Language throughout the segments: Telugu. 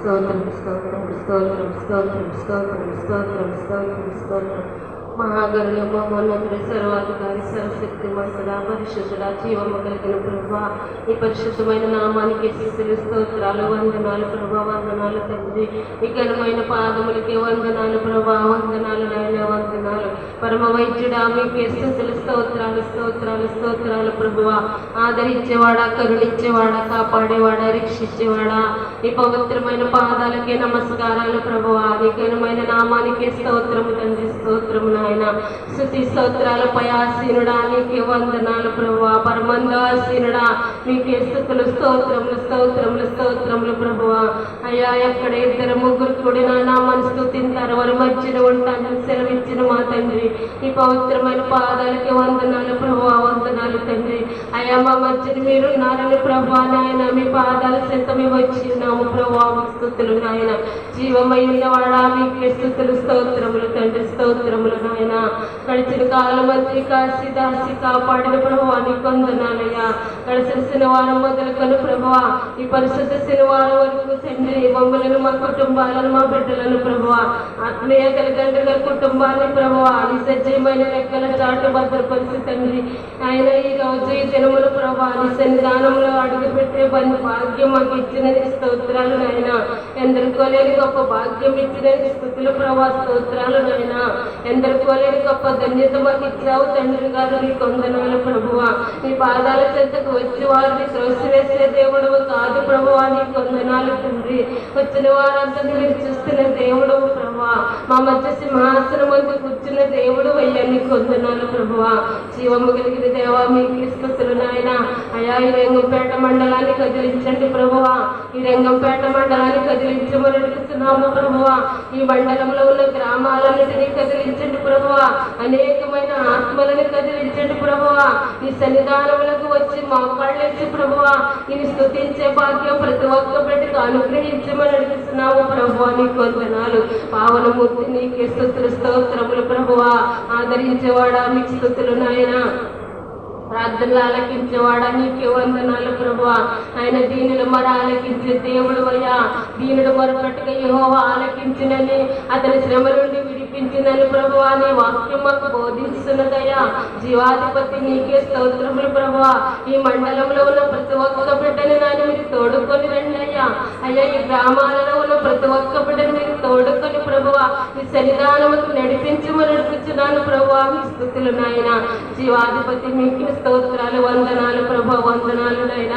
స్తోత్రం స్తోత్రం స్తోత్రం స్తోత్రం స్తోత్రం స్తోత్రం స్తోత్రం స్తోత్రం మహాగరుల మహోన్నతుడ సర్వాధికారి సర్వశక్తిమంతుడా పరిశుద్ధుడా జీవము కలిగిన ప్రభువా ఈ పరిశుద్ధమైన నామానికి స్తుతులు స్తోత్రాలు వందనాలు ప్రభా వందనాలు తండ్రి ఈ ఘనమైన పాదములకి వందనాలు ప్రభా వందనాలు నాయన వందనాలు పరమ వైద్యుడా మీకే స్తుతులు స్తోత్రాలు స్తోత్రాలు స్తోత్రాలు ప్రభువా ఆదరించేవాడా కరుణించేవాడా కాపాడేవాడా రక్షించేవాడా ఈ పవిత్రమైన పాదాలకే నమస్కారాలు ప్రభువా ఈ ఘనమైన నామానికే స్తోత్రము తండ్రి స్తోత్రము నాయన స్తుతి స్తోత్రాలు పయాసీనుడా నీకే వందనాలు ప్రభువా పరమందాసీనుడా మీకే స్తుతులు స్తోత్రములు స్తోత్రములు స్తోత్రములు ప్రభువా అయ్యా ఎక్కడ ఇద్దరు ముగ్గురు కూడి నా నామాన్ని స్తుతింతారు వారి మధ్యన ఉంటానని సెలవిచ్చిన మా తండ్రి ఈ పవిత్రమైన పాదాలకి వందనాలు ప్రభువా వందనాలు తండ్రి అయ్యా మా మధ్యన మీరున్నారని ప్రభువా నాయన మీ పాదాల చెంత మేము వచ్చి ఉన్నాము ప్రభువా స్తుతులు నాయన జీవమై ఉన్నవాడా మీకే స్తుతులు స్తోత్రములు తండ్రి స్తోత్రములు నాయన గడిచిన కాలం మంత్రి కాశీ దాసి కాపాడిన ప్రభువా నీకు వందనాలయ్యా గడిచిన శనివారం మొదలుకొని ప్రభువా ఈ పరిశుద్ధ శనివారం వరకు తండ్రి మమ్మలను మా కుటుంబాలను మా బిడ్డలను ప్రభువా ఆత్మీయ తల్లిదండ్రుల కుటుంబాన్ని ప్రభువా నీ సజీవమైన లెక్కల చాటు భద్రపరిచి తండ్రి ఆయన ఈ రోజు ఈ దినములు ప్రభువా నీ సన్నిధానంలో అడుగుపెట్టే భాగ్యం మాకు ఇచ్చిన స్తోత్రాలు నాయన ఎందరికోలేని గొప్ప భాగ్యం ఇచ్చిన స్తుతులు ప్రభా స్తోత్రాలు నాయన ఎందరికోలేని గొప్ప ధన్యత మాకు ఇచ్చావు తండ్రి గారు నీ వందనాలు ప్రభువా నీ పాదాల చెంతకు వచ్చి వారిని త్రోసివేసే దేవుడు కాదు ప్రభువా నీ వందనాలు తండ్రి వచ్చిన వారంతా మీరు చూస్తున్న దేవుడు ప్రభువా మా మధ్య సింహాసనం ముందు కూర్చున్న దేవుడు అయ్యా నీకు వందనాలు ప్రభువా జీవము కలిగిన దేవా మీకు స్తుతులు నాయన అయ్యా ఈ రంగంపేట మండలాన్ని కదిలించండి ప్రభువా ఈ రంగంపేట మండలాన్ని కదిలించమని అడుగుతున్నాము ప్రభువా ఈ మండలంలో ఉన్న గ్రామాలన్నిటినీ కదిలించండి ప్రభువా అనేకమైన ఆత్మలను కదిలించండి ప్రభువా ఈ సన్నిధానములకు వచ్చి మోకాళ్ళేసి ప్రభువా ఇది స్తుతించే భాగ్యం ప్రతి ఒక్క బిడ్డకు అనుగ్రహించమని అడుగుతున్నాము ప్రభువా నీకు వందనాలు పావనమూర్తి నీకే స్తుతులు స్తోత్రములు ప్రభువా ఆదరించేవాడా మీకు స్తుతులు నాయన ప్రార్థనలు ఆలకించేవాడా నీకే వందనాలు ప్రభువా ఆయన దీనులు మరి ఆలకించే దేవుడు అయ్యా దీనుడు మొరపెట్టుగా యెహోవా ఆలకించినని అతని శ్రమ నుండి విడిపించిందని ప్రభువా నీ వాక్యం మాకు బోధిస్తున్నదయ్యా జీవాధిపతి నీకే స్తోత్రములు ప్రభువా ఈ మండలంలో ఉన్న ప్రతి ఒక్క బిడ్డని నాయన మీరు తోడుకొని రండి అయ్యా అయ్యా ఈ గ్రామాలలో ఉన్న ప్రతి ఒక్క బిడ్డని మీరు తోడుకొని ప్రభువా ఈ సన్నిధానముకు నడిపించమని నడిపించున్నాను ప్రభువా మీ స్తుతులు నాయన జీవాధిపతి మీకు స్తోత్రాలు వందనాలు ప్రభా వందనాలు నాయన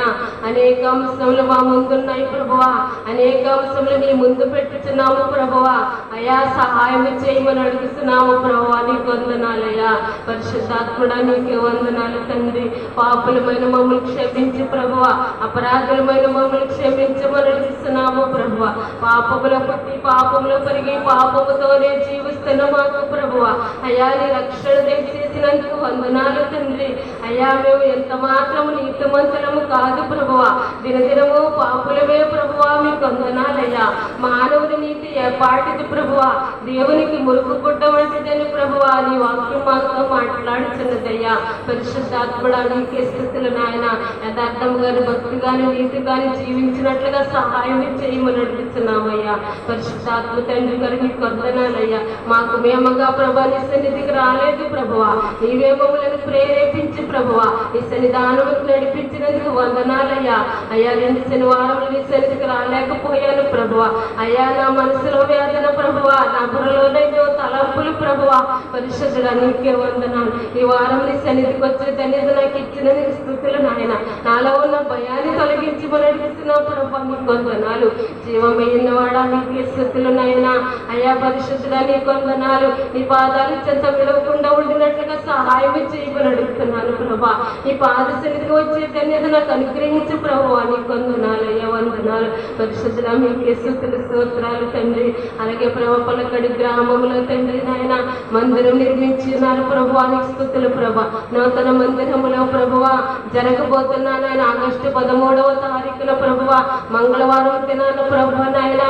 అనేక అంశములు మా ముందున్నాయి ప్రభువా అనేక అంశములు నీ ముందు పెట్టుచున్నాము ప్రభువా అయా సహాయం చేయమని అడుగుతున్నాము ప్రభువా నీకు వందనాలయ్యా పరిశుద్ధాత్ముడా నీకే వందనాలు తండ్రి పాపులమైన మమ్మల్ని క్షమించి ప్రభువా అపరాధులమైన మమ్మల్ని క్షమించమని అడుగుతున్నాము ప్రభువా పాపములో పుట్టి పాపములో పెరిగి పాపముతోనే జీవిస్తున్న మాకు ప్రభువా అయా నీ రక్షణ దయచేసినందుకు వందనాలు తండ్రి అయ్యా మేము ఎంత మాత్రము నీతిమంతులము కాదు ప్రభువా దినదినము పాపులమే ప్రభువా మీకు వందనాలయ్యా మానవుని నీతి ఏపాటిది ప్రభువా దేవునికి మురుగు గుడ్డ వంటిదని ప్రభువా నీ వాక్యం మాతో మాట్లాడుతున్నదయ్యా పరిశుద్ధాత్ముడా నీకే స్తుతులు నాయన యథార్థము గాని భక్తి గాని నీతి గాని జీవించినట్లుగా సహాయం చేయమని అడుగుతున్నామయ్యా పరిశుద్ధాత్మ తండ్రి గారు నీకు వందనాలయ్యా మాకు మేమగా ప్రభా నీ సన్నిధికి రాలేదు ప్రభువా నీవే మమ్మల్ని ప్రేరేపించి ప్రభువా ఈ సన్నిధానముకు నడిపించినందుకు వందనాలయ్యా అయ్యా 2 శనివారములు నీ సన్నిధికి రాలేకపోయాను ప్రభువా అయ్యా నా మనసులో వేదన ప్రభువా నా బుర్రలోనైనా తలంపులు ప్రభువా పరిశుద్ధుడా నీకే వందనాలు ఈ వారం నీ సన్నిధికి వచ్చే ధన్యత నాకు ఇచ్చిన నీ స్తుతులు నాయన నాలో ఉన్న భయాన్ని తొలగించి మనం అడుగుతున్నావు ప్రభువా నీకు వందనాలు జీవమైన వాడా నీకే స్తుతులు నాయన అయ్యా పరిశుద్ధుడా నీకు వందనాలు నీ పాదాలు చెంత విడవకుండా ఉండినట్లుగా సహాయం చేయమని అడుగుతున్నాను ప్రభా ఈ పాద సన్నిధికి వచ్చే ధన్యత నాకు అనుగ్రహించు ప్రభువా నీకు వందనాలు అయ్యా వందనాలు పరిశుద్ధుడా మీకే స్తుతులు స్తోత్రాలు తండ్రి అలాగే ప్రభా పలకడి గ్రామంలో తండ్రి నాయన మందిరం నిర్మించి ఉన్నారు ప్రభువా నీకు స్తుతులు ప్రభా నూతన మందిరములో ప్రభువా జరగబోతున్నా నాయన ఆగస్టు 13వ తారీఖున ప్రభువా మంగళవారం దినాన ప్రభువా నాయన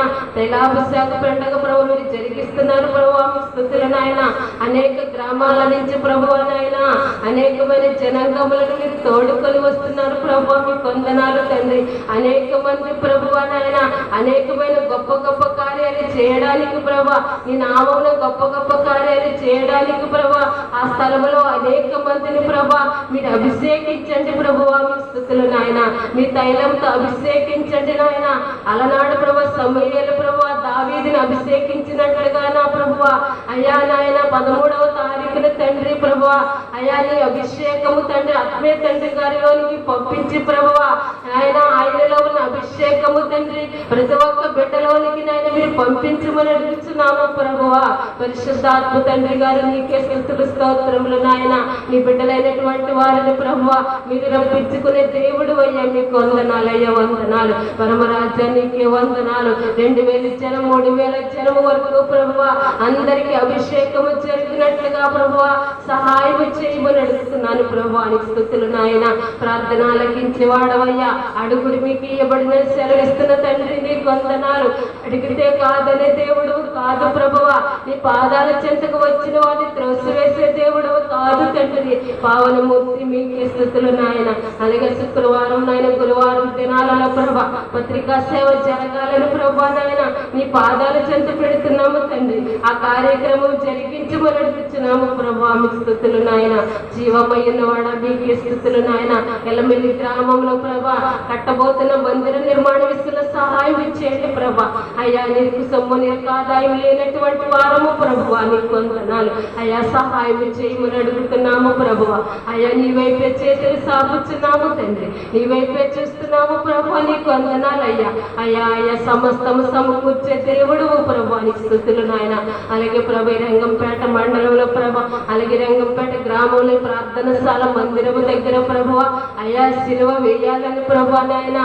తైలాభిషేక పండుగ ప్రభు మీరు జరిగిస్తున్నారు ప్రభు. స్తుతులు నాయన. అనేక గ్రామాల నుంచి ప్రభు నాయన అనేకమైన జనాంగములను మీరు తోడుకొని వస్తున్నారు ప్రభు. మీ వందనాలు తండ్రి. అనేక మంది ప్రభు నాయన అనేకమైన గొప్ప గొప్ప కార్యాలు చేయడానికి ప్రభు, నీ నామంలో గొప్ప గొప్ప కార్యాలు చేయడానికి ప్రభు, ఆ స్థలంలో అనేక మందిని ప్రభు మీరు అభిషేకించండి ప్రభువా. మీ స్తుతులు నాయన. మీ తైలంతో అభిషేకించండి నాయన. అలనాడు ప్రభు సమూయేలు ప్రభు దావీదుని అభిషేకించినట్లుగా నా ప్రభువా అయ్యా నాయన 13వ తారీఖున తండ్రి ప్రభువా అయ్యా నీ అభిషేకము తండ్రి ఆత్మీయ తండ్రి గారిలోనికి పంపించి ప్రభువా ఆయన ఆయనలో ఉన్న అభిషేకము తండ్రి ప్రతి ఒక్క బిడ్డలోనికి నాయన మీరు పంపించమని అడుగుతున్నాము ప్రభువా. పరిశుద్ధాత్మ తండ్రి గారు నీకే స్తుతులు స్తోత్రములు నాయన. నీ బిడ్డలైనటువంటి వారిని ప్రభువా మీరు రప్పించుకునే దేవుడు అయ్యా. మీకు వందనాలు అయ్యా, వందనాలు. పరమరాజ్యానికి వందనాలు. 2000 జనం 3000 జనం వరకు ప్రభువా అందరికి అభిషేకము జరిగినట్లుగా ప్రభువా సహాయం చేయమని అడుగుతున్నాను ప్రభువా. నీకు స్తుతులు నాయన. ప్రార్థన ఆలకించి వాడవయ్యా. అడుగుడు మీకు ఇవ్వబడిన సెలవిస్తున్న తండ్రి నీకు వందనాలు. అడిగితే కాదనే దేవుడు కాదు ప్రభువా. నీ పాదాల చెంతకు వచ్చిన వారిని త్రోసివేసే దేవుడు కాదు తండ్రి. పావనమూర్తి మీకే స్తుతులు నాయన. అలాగే శుక్రవారం నాయన గురువారం దినాలలో ప్రభా పత్రికా సేవ జరగాలని ప్రభా నాయన నీ పాదాల చెంత పెడుతున్నాము తండ్రి. ఆ కార్యక్రమం జరిగించమని అడుగుతున్నాము ప్రభా. మీ స్తుతులు నాయన. జీవమైన వాడ మీకే స్తుతులు నాయన. ఎల్లమెల్లి గ్రామంలో ప్రభా కట్టబోతున్న మందిర నిర్మాణ విషయంలో సహాయం ఇచ్చేయండి ప్రభా. అయ్యా నీకు సొమ్ము నీకు ఆదాయం లేనటువంటి వారము ప్రభువా నీకు వందనాలు అయ్యా. సహాయం చేయమని అడుగుతున్నాము ప్రభువా. అయ్యా నీ వైపే చేతులు సాగుతున్నాము తండ్రి. నీ వైపే చూస్తున్నాము ప్రభా నీకు వందనాలు అయ్యా. అయ్యా అయ్యా సమస్తము సమకూర్చే దేవుడు ప్రభా నీకు స్తుతులు నాయన. అలాగే ప్రభు రంగంపేట మండలంలో ప్రభా అలాగే రంగంపేట గ్రామంలో ప్రార్థనశాల మందిరము దగ్గర ప్రభువా అయ్యా సిలువ వేయాలని ప్రభా నాయన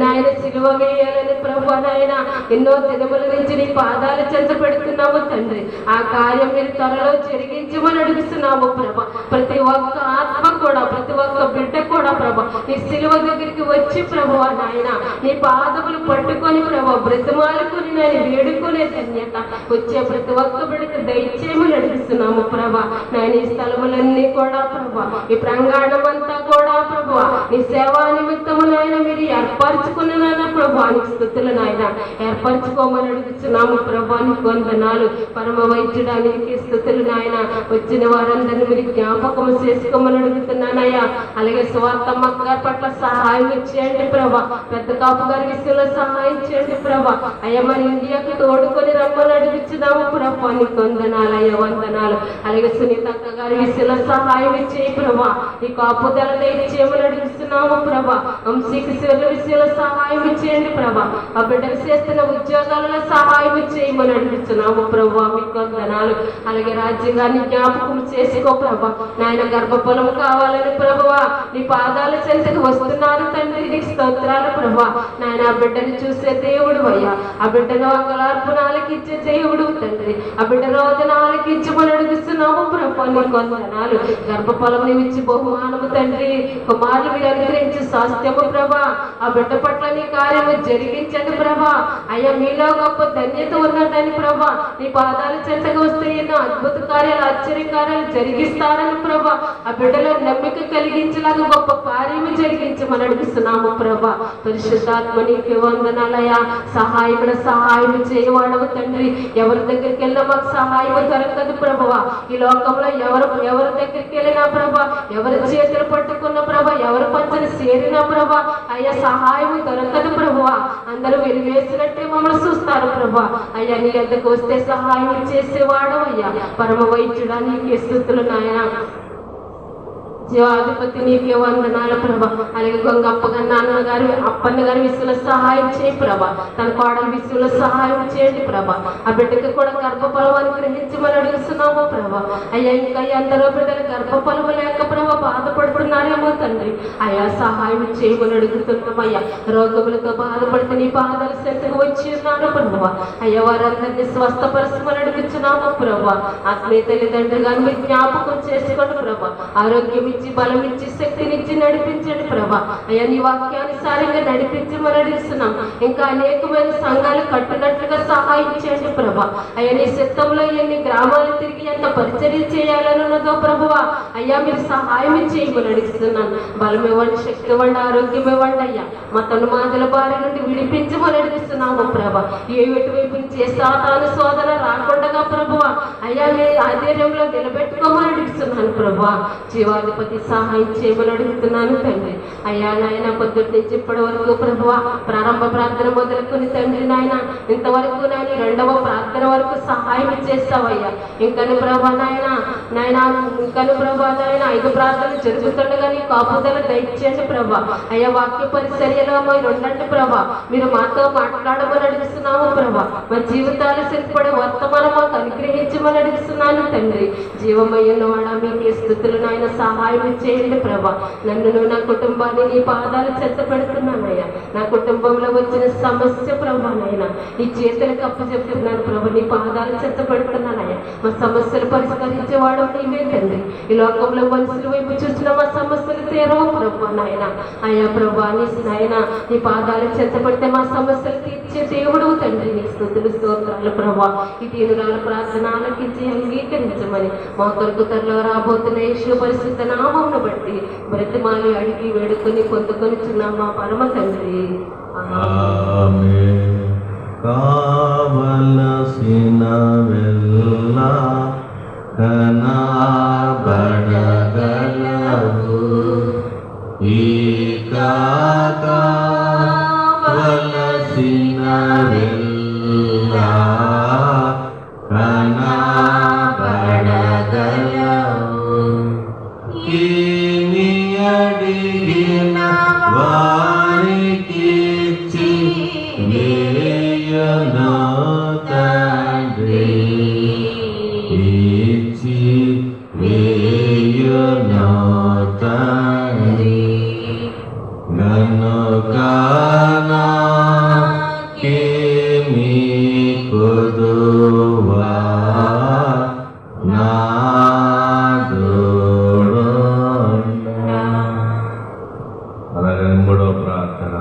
నాయన సిలువ వేయాలని ప్రభా నాయన ఎన్నో దినముల నుంచి నీ పాదాల చెంత పెడుతున్నాము తండ్రి. ఆ కార్యం మీరు త్వరలో జరిగించమని అడుగుతున్నాము ప్రభా. ప్రతి ఒక్క ఆత్మ కూడా ప్రతి ఒక్క బిడ్డ కూడా ప్రభా నీ సిలువ దగ్గరికి వచ్చి ప్రభువా నాయన నీ పాదములు పట్టుకొని ప్రభా బ్రతిమాలుకొని నేను వేడుకునే ధన్యత వచ్చే ప్రతి ఒక్క బిడ్డకు దయచేయమని అడుగుతున్నాము ప్రభా. నేను ఈ స్థలములన్నీ కూడా ప్రభా ఈ ప్రాంగణం అంతా కూడా ప్రభువా నీ సేవా నిమిత్తము నాయన మీరు ఏర్పరచుకున్నాను ప్రభా. నీకు స్తుతులు నాయన. ఏర్పరచుకోమని అడుగుతున్నాము ప్రభా. నీకు వందనాలు. పరమ వైద్యుడానికి స్తుతులు నాయన. వచ్చిన వారందరినీ మీరు జ్ఞాపకం చేసుకోమని అడుగుతున్నానయ్యా. అలాగే స్వార్థమ్మ గారి పట్ల సహాయం చేయండి ప్రభా. పెద్ద కాపు గారి విషయంలో సహాయం చేయండి ప్రభా. అయ్యా మన ఇండియాకి తోడుకొని రమ్మని అడుగుతున్నాము ప్రభా. నీకు వందనాలయ్యా, వందనాలు. అలాగే సునీతక్క గారి విషయంలో సహాయం చేయి ప్రభా. నీ కాపుదల దయచేయమని అడుగుతున్నాము ప్రభా. వంశీకిశోర్ల విషయంలో సహాయం చేయండి ప్రభా. ఆ బిడ్డలు చేస్తున్న ఉద్యోగాలలో సహాయం చేయమని అడుగుతున్నాము ప్రభా. మీకు వందనాలు. అలాగే రాజ్యాంగాన్ని జ్ఞాపకం చేసుకో ప్రభా. నాయన గర్భఫలం కావాలని ప్రభువా నీ పాదాల చెంతకు వస్తున్నారు తండ్రి. నీకు స్తోత్రాలు ప్రభా. నాయన ఆ బిడ్డను చూసే దేవుడు అయ్యా. ఆ బిడ్డను అంగలార్పణాలకి ఇచ్చే దేవుడు తండ్రి. ఆ బిడ్డ రోదనాలకి ఇచ్చమని అడుగుతున్నాము ప్రభా. నీకు వందనాలు. గర్భఫలం ఇచ్చి బహుమానము తండ్రి. కుమారులు మీరు అనుగ్రహించి స్వాస్థ్యము ప్రభా. ఆ బిడ్డ పట్ల నీ కార్యము జరిగించండి ప్రభా. అయ్యా మీలో గొప్ప ధన్యత ఉన్నదని ప్రభా. నీ పాదాల చెంతకు వస్తే ఎన్నో అద్భుత కార్యాలు ఆశ్చర్య కార్యాలు జరిగిస్తారని ప్రభా. ఆ బిడ్డలో నమ్మిక కలిగించేలాగా గొప్ప కార్యము జరిగించమని అడుగుతున్నాము ప్రభా. పరిశుద్ధాత్మ నీకు వందనాలయ్యా. సహాయం చేయవాడవు తండ్రి. ఎవరి దగ్గరికి వెళ్ళినా మాకు సహాయం దొరకదు ప్రభువా. ఈ లోకంలో ఎవరి దగ్గరికి వెళ్ళినా ప్రభా ఎవరి చేతులు పట్టుకున్న ప్రభా ఎవరి పంచని చేరిన ప్రభా అయ్యా సహాయం దొరకదు ప్రభువా. అందరూ వెలివేసినట్టే మమ్మల్ని చూస్తారు ప్రభా. అయ్యా నీ వద్దకు వస్తే సహాయం చేసేవాడు అయ్యా. పరమ వైద్యుడా నీకే స్తుతులు నాయన. జీవాధిపతి నీకే వందనాలు ప్రభా. అలాగే గొంగప్ప నాన్న గారి అప్పన్న గారి విషయంలో సహాయం చేయి ప్రభా. తన కోడల విషయంలో సహాయం చేయండి ప్రభా. ఆ బిడ్డకి కూడా గర్భఫలం గ్రహించమని అడుగుతున్నాము ప్రభా. అయ్యా ఇంకా ఎందరో బిడ్డలు గర్భఫలం లేక ప్రభా బాధపడుతున్నారేమో తండ్రి. అయ్యా సహాయం చేయమని అడుగుతున్నామయ్యా. రోగములతో బాధపడితే నీ పాదాల చెంతకు వచ్చి ఉన్నాను ప్రభా. అయ్యా వారందరినీ స్వస్థపరచమని అడుగుతున్నాము ప్రభా. ఆత్మీయ తల్లిదండ్రులుగా మీరు జ్ఞాపకం చేసుకోండి ప్రభా. ఆరోగ్యం ఇచ్చి బలం ఇచ్చి శక్తినిచ్చి నడిపించండి ప్రభా. అయ్యా నీ వాక్యానుసారంగా నడిపించమని అడుగుతున్నాం. ఇంకా అనేకమైన సంఘాలు కట్టునట్లుగా సహాయం సహాయం చేయండి ప్రభా. అయ్యా నీ చిత్తంలో ఎన్ని గ్రామాలు తిరిగి ఎంత పరిచర్య చేయాలని ఉన్నదో ప్రభువా, అయ్యా మీరు సహాయం చేయమని అడుగుతున్నాను. బలం ఇవ్వండి, శక్తి ఇవ్వండి, ఆరోగ్యం ఇవ్వండి అయ్యా. మా తనుమాదుల బారి నుండి విడిపించమని అడుగుతున్నాము ప్రభా. ఎటువైపు నుంచి సాతాను శోధన రాకుండా ప్రభువా అయ్యా మీ ఆధీనంలో నిలబెట్టుకోమని అడుగుతున్నాను ప్రభా. జీవాధిపతి సహాయం చేయమని అడుగుతున్నాను తండ్రి. అయ్యా నాయన పొద్దుటి నుంచి ఇప్పటి వరకు ప్రభువా ప్రారంభ ప్రార్థన మొదలుకొని తండ్రి నాయన ఇంతవరకు నాయన రెండవ ప్రార్థన వరకు సహాయం చేస్తావయ్యా. ఇంకను ప్రభా నాయన ఇంకను ప్రభా నాయన 5 ప్రార్థనలు జరుగుతుండగా నీ కాపుదల దయచేయండి ప్రభా. అయ్యా వాక్య పరిచర్యలో మీరు ఉండండి ప్రభా. మీరు మాతో మాట్లాడమని అడుగుతున్నాము ప్రభా. మా జీవితాలు సరిపడే వర్తమానం మాకు అనుగ్రహించమని అడుగుతున్నాను తండ్రి. జీవమయ్యున్న వాడ మీకు స్థుతులు నాయన సహాయం చేయండి ప్రభా. నన్ను నా కుటుంబాన్ని నీ పాదాలు చెత్త పెడుతున్నానయ్యా. నా కుటుంబంలో వచ్చిన సమస్య ప్రభా నాయన నీ చేతులకు అప్పచెప్తున్నాను ప్రభా. నీ పాదాలు చెత్త పెడుతున్నానయ్యా. మా సమస్యలు పరిష్కరించేవాడు నీవే తండ్రి. ఈ లోకంలో మనుషుల వైపు చూసిన మా సమస్యలు తీరవు ప్రభా నాయన. అయ్యా ప్రభా నీ నాయన నీ పాదాలు చెత్త పెడితే మా సమస్యలు తీర్చే దేవుడు తండ్రి. నీ స్థుతులు స్తోత్రాలు ప్రభా. ఈ దీనురాల ప్రార్థన ఆలకించి అంగీకరించమని మా కొరకు త్వరలో రాబోతున్న యేసు పరిశుద్ధ నామమును బట్టి బ్రతిమాలి అడిగి వేడుకొని పొందుకొని చున్నాం మా పరమ తండ్రి. కావలసిన వెళ్ళ కనబడగలవు ఈ కావలసిన వెళ్ళ కనబడగలవు ఏమి అడిగిన వారికి వేయను తండ్రి ఇచ్చి వేయను తండ్రి గనుక నాకేమి కొదువా అలాగే 3వ ప్రార్థన.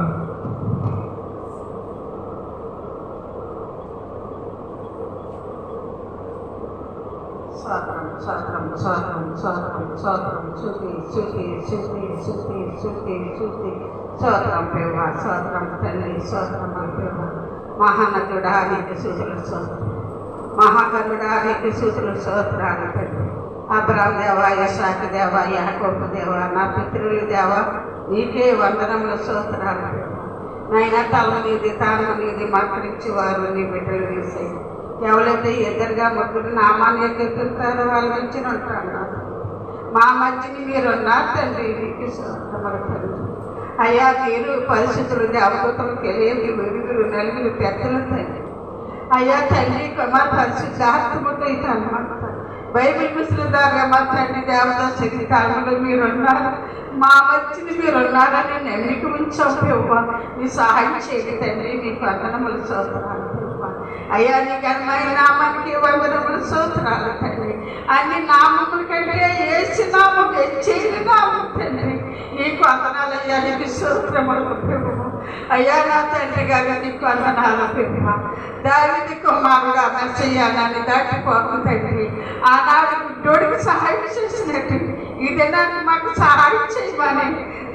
స్వాతంత్రం స్వాతంత్రం స్వాతంత్రం స్వాతంత్రం స్వాతంత్రం శుద్ధి శుద్ధి శుద్ధి శుద్ధి శుద్ధి శుద్ధి స్వాతంత్రం పేవ స్వాతంత్రం తండ్రి స్వాతంత్రం పేవ మహానతుడా నీకు సూచనలు స్వాతంత్రం మహాకరుడా నీకు సూచనలు స్తోత్రాలు తండ్రి. అబ్రాహం దేవా, ఇస్సాకు దేవా, యాకోబు దేవా, నా పితరుల దేవా నీకే వందనముల స్తోత్రాలు. నాయన తల నీది తాను నీది మకరించి వారు నీ బిడ్డలు వేసాయి. ఎవరైతే ఎదురుగా ముగ్గురు నామాన్ని ఎత్తుతారో వాళ్ళ మంచిని ఉంటారు. మా మంచిని మీరు ఉన్నారు తండ్రి. నీకు స్తోత్రములు తండ్రి. అయ్యా మీరు పరిస్థితులు దేవదూతలు తెలియని వెలుగులు నలుగురు పెద్దలు తండ్రి. అయ్యా తండ్రి కుమార్ పరిశుద్ధాత్మతో ఇది అన్నమాట. బైబిల్ పుస్తకాలుగా మా తండ్రి దేవత శక్తి కాలంలో మీరున్నారు. మా మంచిని మీరున్నారని నమ్మిక ఉంచావు. మీ సహాయం చేయండి తండ్రి. మీకు వందనములు స్తోత్రాలు. అయ్యా నీ ఘనమైన నామానికి వందనములు స్తోత్రాలు తండ్రి. అన్ని నామముల కంటే యేసు నామం హెచ్చైన నామం తండ్రి. నీకు వందనాలు అయ్యా. నీకు స్తోత్రములు ప్రభువు. అయ్యా నా తండ్రి గారు నీకు వందనాలు ప్రభువ. దావీదు కుమారుడు మెస్సయ్యాన్ని దాటిపోకు తండ్రి. ఆనాడు గుడ్డోడికి సహాయం చేసినట్టు ఈ దినాన్ని మాకు సహాయం చేయమని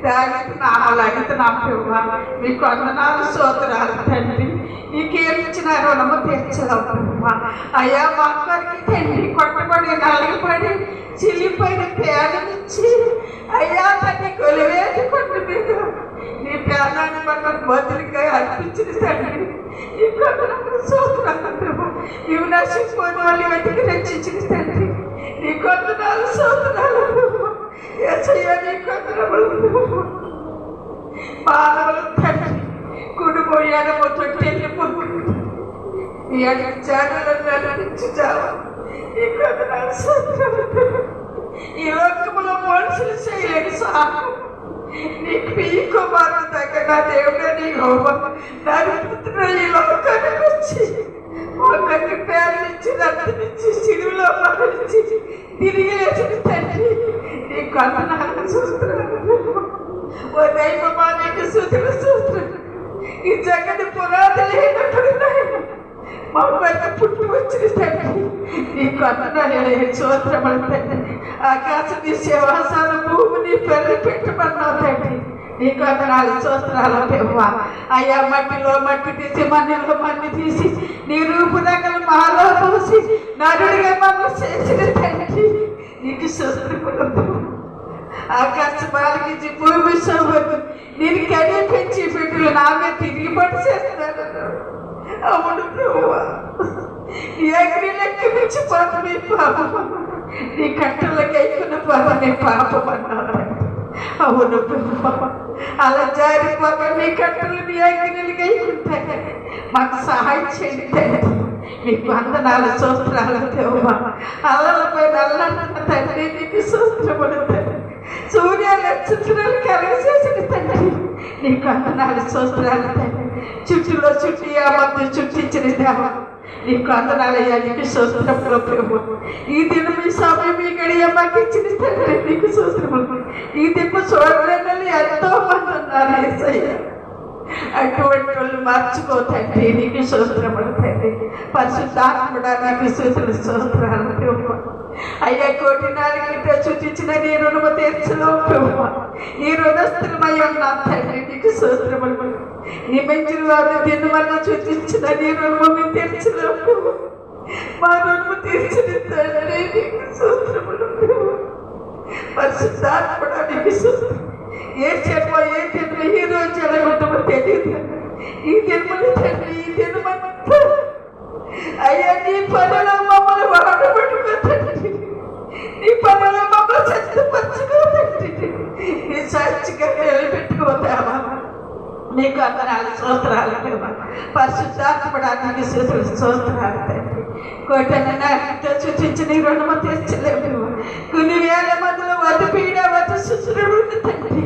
దావీదు నామాలు అడుగుతున్నాం ప్రభువ. మీకు వందనాలు స్తోత్రాలు తండ్రి. నీకేమిచ్చిన రుణము తీర్చడం ప్రభువ. అయ్యా మా కొరికి తండ్రి కొట్టబడి నలగబడి చిల్లిపోయిన పేదనిచ్చి అయ్యా తండ్రి కొలివేసి కొండ మీద నీ పేదాన్ని మనకు బదులుగా అర్పించిన తండ్రి. ఈ కొందరు స్తోత్రాలు ప్రభువ. నీవు నశించుకోని వాళ్ళు వెతికి రక్షించిన తండ్రి. నీ కొందనాలు స్తోత్రాలు ప్రభువ. యేసయ్యా నీ కొందరములు ప్రభువ. మానవులు తండ్రి కుడిపోయాను తొట్టెళ్ళి పొందుకుంటా నీ అడిగి జానులను నడిపించావా. నీ కొందనాలు స్తోత్రాలు ప్రభువ. ఈ లోకములో మనుషులు చేయలేని సాకు నీకు ఈ కుమారుడు దగ్గర నా దేవుడే నీ నడుపుతున్న ఈ లోకానికి వచ్చి ఒకరికి పేరునిచ్చి రక్తనిచ్చి సిలువలో మరణించి తిరిగి లేచిన తండ్రి. నీ కొందనాలు చూస్తున్నాను. ఓ దైవమా నీకు సూచన చూస్తున్నాను. ఈ జగతి పునాది లేనప్పుడు మా పైన పుట్టి వచ్చిన తండ్రి నీకు వందనాలు స్తోత్రములు తండ్రి. ఆకాశం నీ సింహాసన భూమిని పెళ్లి పెట్టమన్నావు తండ్రి. నీకు వందనాలు స్తోత్రాలు దేవా. అయ్యా మట్టిలో మట్టి తీసి మన్నిలో మన్ని తీసి నీ రూపురేఖలు మాలో పోసి నరుడిగా మమ్మల్ని చేసిన తండ్రి నీకు స్తోత్రములు. ఆకాశం ఆలకించి భూమి సోమరు నేను కడిగి పెంచి బిడ్డలు నామే తిరిగి పడి చేస్తున్నాను. అవును ప్రభువా, నీ అగ్ని లెక్క నుంచి పాపమే పాపం, నీ కట్టలకి అయిపోయిన పాపమే పాపం అన్నారు. అవును ప్రభువా, అలా జారిపోక నీ కట్టలు నీ అగ్నిలకి అయిపోతాయి. మాకు సహాయం చేయండి. నీకు వందనాలు స్తోత్రాలు దేవా. అల్లలపై నల్లన్న తండ్రి నీకు స్తోత్రములు తండ్రి. సూర్య నక్షత్రాలు కలిసేసిన తండ్రి నీకు వందనాలు స్తోత్రాలు తండ్రి. చుట్టూలో చుట్టి ఆ మధ్య చుట్టించిన దేవా నీకు వందనాలయ్యా. నీకు స్తోత్రములు ప్రభు. ఈ దినం ఈ సమయం ఈ గడియ మాకు ఇచ్చిన తండ్రి నీకు స్తోత్రములు. ఈ దిప్పు చూడలేని ఎంతో మంది ఉన్నారు యేసయ్యా. అటువంటి వాళ్ళు మార్చుకోతండి నీకు స్తోత్రములు తండ్రి. పరిశుద్ధాత్ముడా నీకు స్తుతులు స్తోత్రాలు ప్రభు. అయ్యా కోటి నాలుగు సూచించిన నీ రుణము తీర్చలో ప్రభు. నీ రుణస్థులమై ఉన్నా తండ్రి నీకు స్తోత్రములు. నీ మంచి వారు దీని వల్ల సూచించిన నీ రుణము తీర్చలో ప్రభు. మా రుణము తీర్చిన తండ్రి నీకు స్తోత్రములు ప్రభు. పరిశుద్ధాత్ముడా నీకు స్తోత్రం. ఏ చెప్ప ఏ తిన్న ఈ రోజు ఎలాగుంటామో తెలియదు. ఈ జన్మని తండ్రి ఈ జన్మంతా అయ్యా నీ పనులు మమ్మల్ని వాడబట్టుకో తండ్రి. నీ పనులు మమ్మల్ని చెత్తపరచుకో తండ్రి. నీ సాక్షిగా నిలబెట్టుకోతావా. నీకు వందనాలు స్తోత్రాలు పరిశుద్ధాత్మడానికి స్తోత్రాలు తండ్రి. కోటని నాటితో సూచించిన ఈ రుణము తీర్చలేము. కొన్ని వేల మందిలో వధపీడ వధ శుశ్రుడు తండ్రి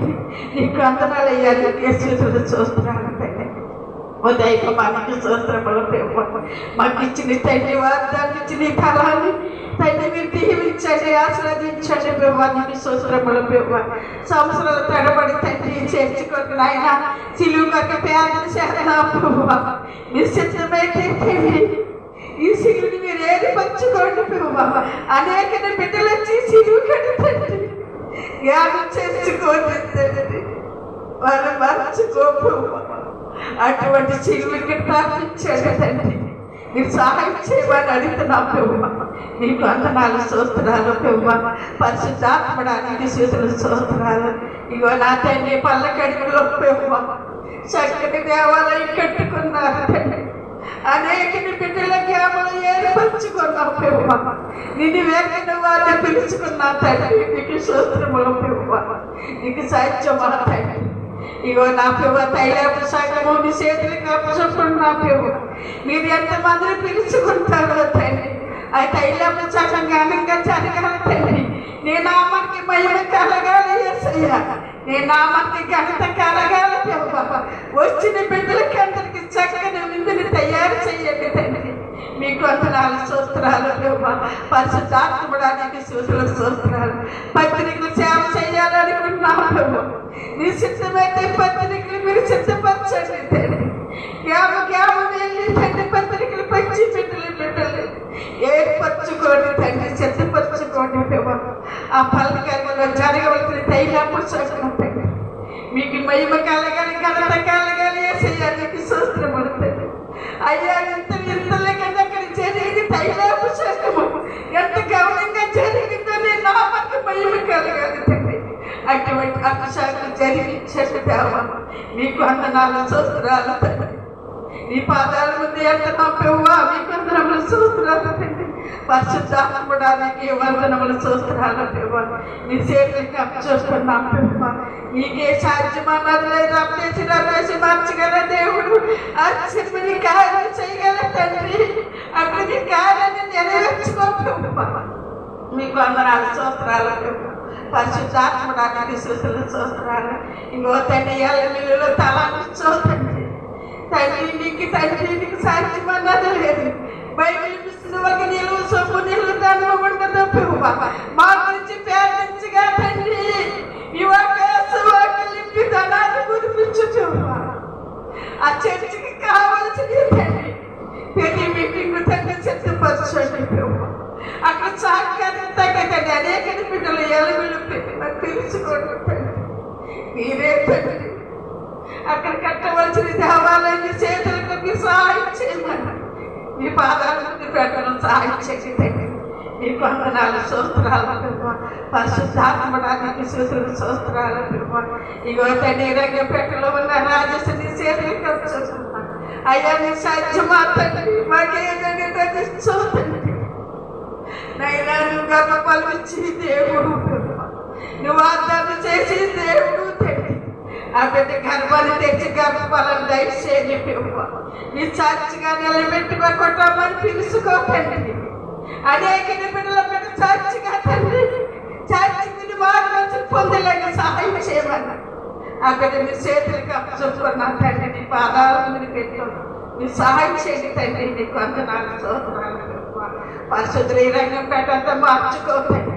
నీకు వందనాలు అయ్యాలి. స్తోత్రాలు తండ్రి. దైవమానికి స్తోత్రములు ప్రభు. మాకు ఇచ్చిన తండ్రి వాగ్దానం ఇచ్చిన ఈ ఫలాన్ని తండ్రి మీరు దీవించండి, ఆశీర్వదించండి ప్రభు. నీకు స్తోత్రములు ప్రభు. సంవత్సరాల తడబడి తండ్రి చేర్చుకోక నాయన సిలువకు పేదలు చేరనా ప్రభు. మీరు సిద్ధమైతే ఈ సిలువుని మీరు ఏది పంచుకోండి ప్రభు. అనేక బిడ్డలు వచ్చి సిలువు కట్టండి, జ్ఞానం చేసుకోండి తండ్రి. వాళ్ళు మర్చుకో ప్రభు. అటువంటి సిలువుకి ప్రార్థించండి తండ్రి. మీరు సహాయం చేయమని అడుగుతున్నాం ప్రభు. నీకు వందనాలు స్తోత్రాలు ప్రభు. పరిశుద్ధాత్మడానికి స్తుతులు స్తోత్రాలు. ఇగో నా తండ్రి పళ్ళ కడుపులో ప్రభు చక్కటి దేవాలయం కట్టుకున్నారు తండ్రి. అనేక బిడ్డల గ్రామంలో ఏర్పరచుకున్నావు ప్రభు. నిన్ను వేగన వారిని పిలుచుకున్నా తండ్రి నీకు స్తోత్రములు ప్రభు. నీకు సాధ్యమా తండ్రి. ఇగో నా ప్రభు తైలాపు సగము నీ చేతులకు అప్పచెప్పుకున్నా ప్రభు. మీరు ఎంతమందిని పిలుచుకుంటారో తండ్రి ఆ తైలాపు సగం ఘనంగా జరగాలి తండ్రి. నీ నామానికి మహిమ కలగాలి యేసయ్యా. నీ నామానికి ఘనత కలగాలి ప్రభు. వచ్చిన బిడ్డలకి అందరికి చక్కని విందుని తయారు చేయండి తండ్రి. మీకు వందనాలు స్తోత్రాలు ప్రభు. పరిశుద్ధాత్మడానికి స్తోత్రాలు. పత్రికలు సేవ చేయాలనుకుంటున్నా ప్రభు. నీ సిద్ధమైతే పత్రికలు మీరు సిద్ధపరచండి తండ్రి. గ్రామం వెళ్ళి తండ్రి పత్రికలు పంచి బిడ్డలు ఏర్పరచుకోండి తండ్రి, సిద్ధపరచుకోండి ప్రభు. ఆ పల్లకల్లో జరగవలసిన తైలాపు తండ్రి మీకు మహిమ కలగాలి, ఘనత కలగాలి యేసయ్యా. నీకు స్తోత్రములు తండ్రి. అయ్యా ఇంతలకి అక్కడ జరిగింది తైలాపు శాఖము ఎంత గౌరవంగా జరిగిందో నీ నామానికి మహిమ కలగాలి తండ్రి. అటువంటి అభిషేకం జరిగించండి దేవా. నీకు వందనాలు స్తోత్రాలు తండ్రి. నీ పాదాల ముందు ఎంతనో ప్రభువా మీకు వందనములు స్తోత్రాలు తండ్రి. పరిశుద్ధాత్మడానికి వందనములు స్తోత్రాలు ప్రభువా. నీ చేతులకి అప్పచెప్పుకున్నాం ప్రభువా. నీకే సాధ్యమన్నది లేదు. అప్పేసి మార్చగల దేవుడు, ఆశ్చర్యని కార్యం చేయగల తండ్రి. అక్కడికి కార్యాన్ని నెరవేర్చుకో ప్రభువా. మీకు వందనాలు స్తోత్రాలు ప్రభువా. పరిశుద్ధాత్మడానికి స్తోత్రాలు. ఇంకో తండ్రి ఎల్లమిల్లులో తలాంచో తండ్రి. తండ్రి నీకు సాధ్యమన్నది లేదు. బైబిల్ ఇస్తున్న వాళ్ళకి నిలువ సొమ్ము నిలువ ధనము ఉండదు ప్రభువా. మా గురించి ప్రార్థించగా తండ్రి ఈ వాక్యలింపి ధనాన్ని కురిపించు ప్రభువా. ఆ చర్చికి కావాల్సింది తండ్రి. ప్రతి మీటింగ్ కూర్చోండి ప్రభు. అక్కడ సాక్షాత్తండి అనేక బిడ్డలు ఎలుగులు పెట్టి నాకు తెలుసుకోండి తండ్రి. మీరే తండ్రి అక్కడ కట్టవలసిన దేవాలయాన్ని చేతులకు మీ సహాయం చేయమని మీ పాదాల ముందు పెట్టడం సహాయం చేయండి. మీ వందనాలు స్తోత్రాలు పరిశుద్ధాత్మడానికి సూత్రులు స్తోత్రాలు. ఇగో తండ్రి రంగ పెట్టలో ఉన్న రాజశ్రీ చేతులకు వచ్చేస్తున్నాను. అయ్యా నీ సాధ్యమా తండ్రి, మాకేదండి చూడండి నైనా. నువ్వు గర్భఫలం ఇచ్చి దేవుడు, నువ్వు వాగ్దానం చేసి దేవుడు తండ్రి. ఆ బిడ్డ గర్భాన్ని తెచ్చి గర్భఫలం దయచేయండి ప్రభు. నీ సాక్షిగా నిలబెట్టుకోమని పిలుచుకోకండి. అనేక బిడ్డల బిడ్డ సాక్షిగా తండ్రి సాక్షిని వారి పొందలేక సహాయం చేయమన్నా. ఆ బిడ్డ మీ చేతులకి అప్పచెప్పుకున్నా తండ్రి. నీ పాదాల మీద పెట్టు, మీరు సహాయం చేయండి తండ్రి. నీకు వందనాలు స్తోత్రాలు. పరిశుద్ధి రంగం పెట్టంతా మార్చుకోకండి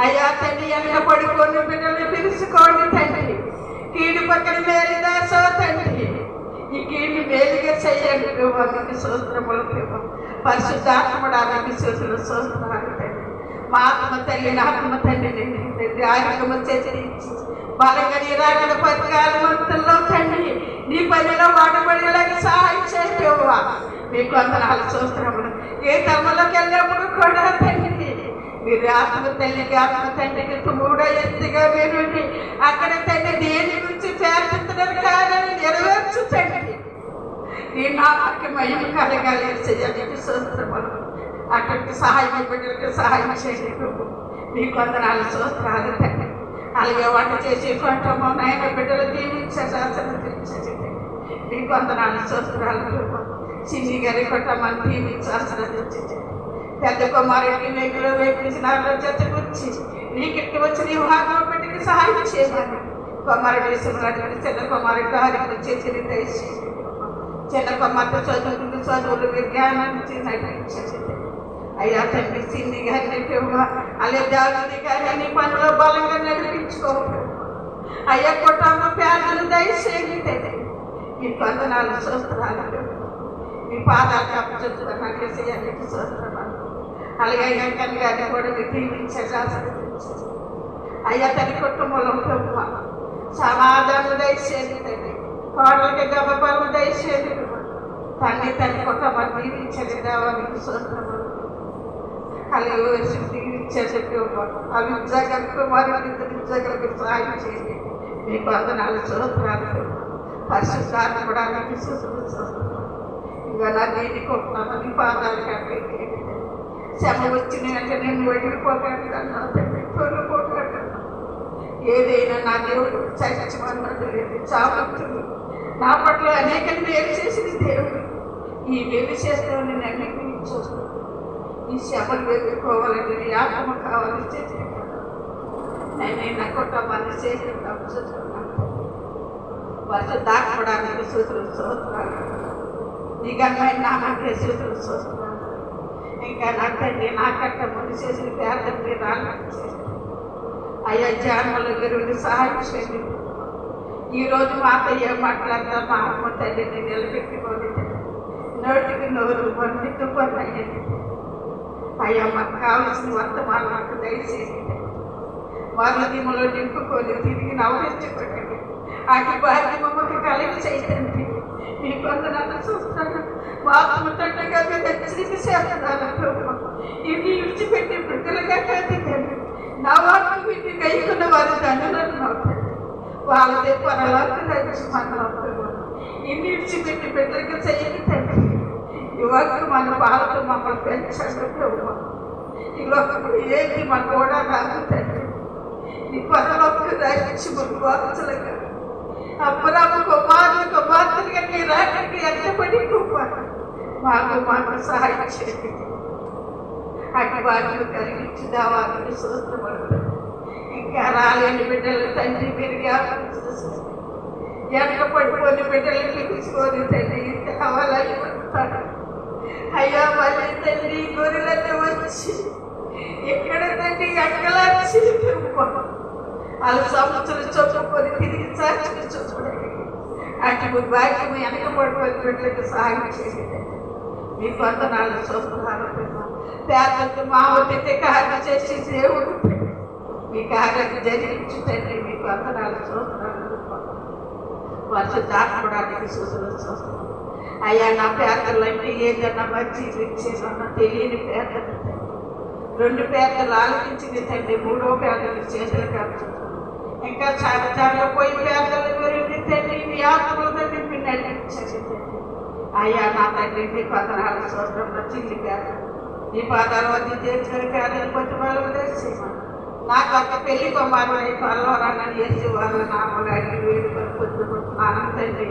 అయ్యా తండ్రి. వెనక పడుకొని బిడ్డలు పిలుచుకోండి తండ్రి. కీడు పక్కన మేలుగా సో తండ్రి. ఈ కీడు మేలుగా చేయండి మీకు స్తోత్రములు. పరిశుద్ధాత్మడానికి సూచనలు స్తోత్రాలు తండ్రి. మా ఆత్మ తల్లి ఆత్మ తండ్రి తండ్రి ఆరోగ్యము చేసి బలంగా నీ రాగల పథకాల మంత్రంలో తండ్రి నీ పనిలో వాడబడేలాగా సహాయం చేయవా. మీకు వందనాలు స్తోత్రములు. ఏ తమ్ములోకి వెళ్ళినప్పుడు కూడా తండ్రి మీరు ఆత్మ తల్లికి ఆత్మ తండ్రికి మూడో ఎత్తుగా మీరు అక్కడ తండ్రి దేని గురించి ప్రార్థించడం కాదని నెరవేర్చు తండ్రి. నీ నామకి మహిమ కలగాలి చేయాలి స్తోత్రములు. అక్కడికి సహాయం బిడ్డలకి సహాయం చేయండి. మీకు వందనాలు స్తోత్రాలు తండ్రి. అలాగే వంట చేసి కొంటమో నాయన బిడ్డలు దీవించండి, ఆశీర్వదించండి. మీకు వందనాలు స్తోత్రాలు. చిన్ని గారి కొట్టమని దీవించి ఆశీర్వదించండి. పెద్ద కుమారుడికి వెగులు వేపించిన జతకొచ్చి నీకు వచ్చిన వివాహం బిడ్డకి సహాయం చేయమని కుమారుడు విషయంలో చిన్న కుమారుడు హరికి చేసి దయచేసి చిన్న కుమార్తె చదువుకుంటూ చదువులు విజ్ఞానాన్ని నడిపించండి. అయ్యా తండ్రి చిన్ని గారిని అలాగే జాగ్రత్త గారిని పనులు బలంగా నడిపించుకోవాలి. అయ్యా కుటుంబ పేదలు దయచేయండి తండ్రి. మీ వందనాలు స్తోత్రాలు. మీ పాదాలు అప్పచెప్తున్నాను చేయాలి స్తోత్రాలు. అలాగే అయ్యా కన్ను గారిని కూడా మీరు దీవించండి, ఆశీర్వదించండి. అయ్యా తన కుటుంబంలో సమాధానం దయచేయండి తండ్రి. కోడలకి గర్భఫలం దయచేయండి తండ్రి. తన కుటుంబాన్ని దీవించండి దేవానికి స్తోత్రములు. అలాగే దీవించండి అవిద్యాగలకు వారి విద్యాగలకు సహాయం చేయండి. మీకు వందనాలు స్తోత్రాలు. పరిశుద్ధాత్మడానికి స్తోత్రాలు. ఇంకా నా దేని కొట్టున్నామని పాదాలు కట్టండి. శ్రమ వచ్చిన అంటే నేను వదిలిపోకండి అన్నా తండ్రి, తొలిపోకండి. ఏదైనా నా దేవుడు చచ్చిమన్నాడు లేదు, చావచ్చుడు. నా పట్ల అనేక మేలు చేసిన దేవుడు ఈ మేలు చేస్తే నేను అంగీకరించు. ఈ శ్రమలు ఎదుర్కోవాలంటే నీ ఆత్మ కావాలని చేసి నేను నా కుటుంబాన్ని చేసి వర్ష దాక్కోవడానికి సూత్రులు స్తోత్రాలు. నీ గమ్మైన నామానికి సూత్రులు స్తోత్రాలు. ఇంకా నా తండ్రి నాకంట ముందు చేసిన పేదకి రాళ్ళని చేసి అయ్యా జాన్మల గురువుని సహాయం చేయండి. ఈరోజు మాతో ఏం మాట్లాడతా మా ఆత్మ తల్లిని నిలబెట్టుకోండి. నోటికి నోరు వంటికి పని అయ్యండి. అయ్యా మాకు కావాల్సిన వర్తమానం నాకు దయచేసి వాళ్ళ దిమ్మలో నింపుకొని తిరిగి నవరించుకోండి. అటు భాగ్య మమ్మల్ని కలిగి చేయండి. మీ కొందరు చూస్తాను ఆత్మ తండ్రిగా మీరు హెచ్చరిక చేస్తున్నాను. ఇవి విడిచిపెట్టి బిడ్డలుగా కదికండి. నా వాటిని వీటిని గైకున్న వారి దండలను అవుతాయి. వాళ్ళదే పరలోక రాజ్యం అవుతారు. ఇన్ని విడిచిపెట్టి బిడ్డలుగా చేయండి తండ్రి. యువకులు మన బాలతో మమ్మల్ని పెంచండి ప్రభు. ఈ లోకప్పుడు ఏంటి మన కూడా రాదు తండ్రి. ఈ పరలోక రాజ్యములు వారసులుగా అప్పురాము కుమార్తెలుగా నీ రాకడికి ఎంతపడి మాకు సహాయం చేయండి. అటు వాటిని కలిగించి దావాలని సూత్రపడతారు. ఇంకా రాలేని బిడ్డలు తండ్రి మీరు వెనక పడిపోని బిడ్డలు పిలుచుకొని తండ్రి కావాలని పడతారు. అయ్యా మళ్ళీ తండ్రి గొర్రెలన్నీ వచ్చి ఇక్కడ తండ్రి ఎక్కలాచి వాళ్ళ సంవత్సరం చొప్పుకొని తిరిగి సాక్షి చూడండి. అటు భాగ్యం వెనక పడిపోయిన బిడ్డలకు సహాయం చేయండి. మీ వందనాలు చూస్తున్నారు పేదలకు మా ఒంటికి కార్యం చేసి దేవుడు మీ కార్యం జరిగించు తండ్రి. మీ వందనాలు చూస్తున్నారు పరిశుద్ధాత్మడానికి సూచనలు చూస్తున్నాం. అయ్యా నా పేదలంటే ఏదన్నా మంచి ఇచ్చేసన్నా తెలియని పేదలు 2 పేదలు ఆలోచించింది తండ్రి, 3వ పేదలు చేతులు కాదు ఇంకా చాలా చాలా పోయి పేదలు గురించి తండ్రి మీ ఆత్మలతో నింపి నడిపించండి తండ్రి. అయ్యా నా తండ్రి మీ పదనాలు సంవత్సరంలో చిల్లి పేద నీ పాదాలు వద్ద చేర్చుకొని పేదలు కొద్ది వాళ్ళు తెచ్చేమా నాకు ఒక పెళ్లి కుమారు త్వరలో రానని వేసి వాళ్ళు నామలు అడిగి వేడుకొని పొద్దుకుంటున్నాను తండ్రి.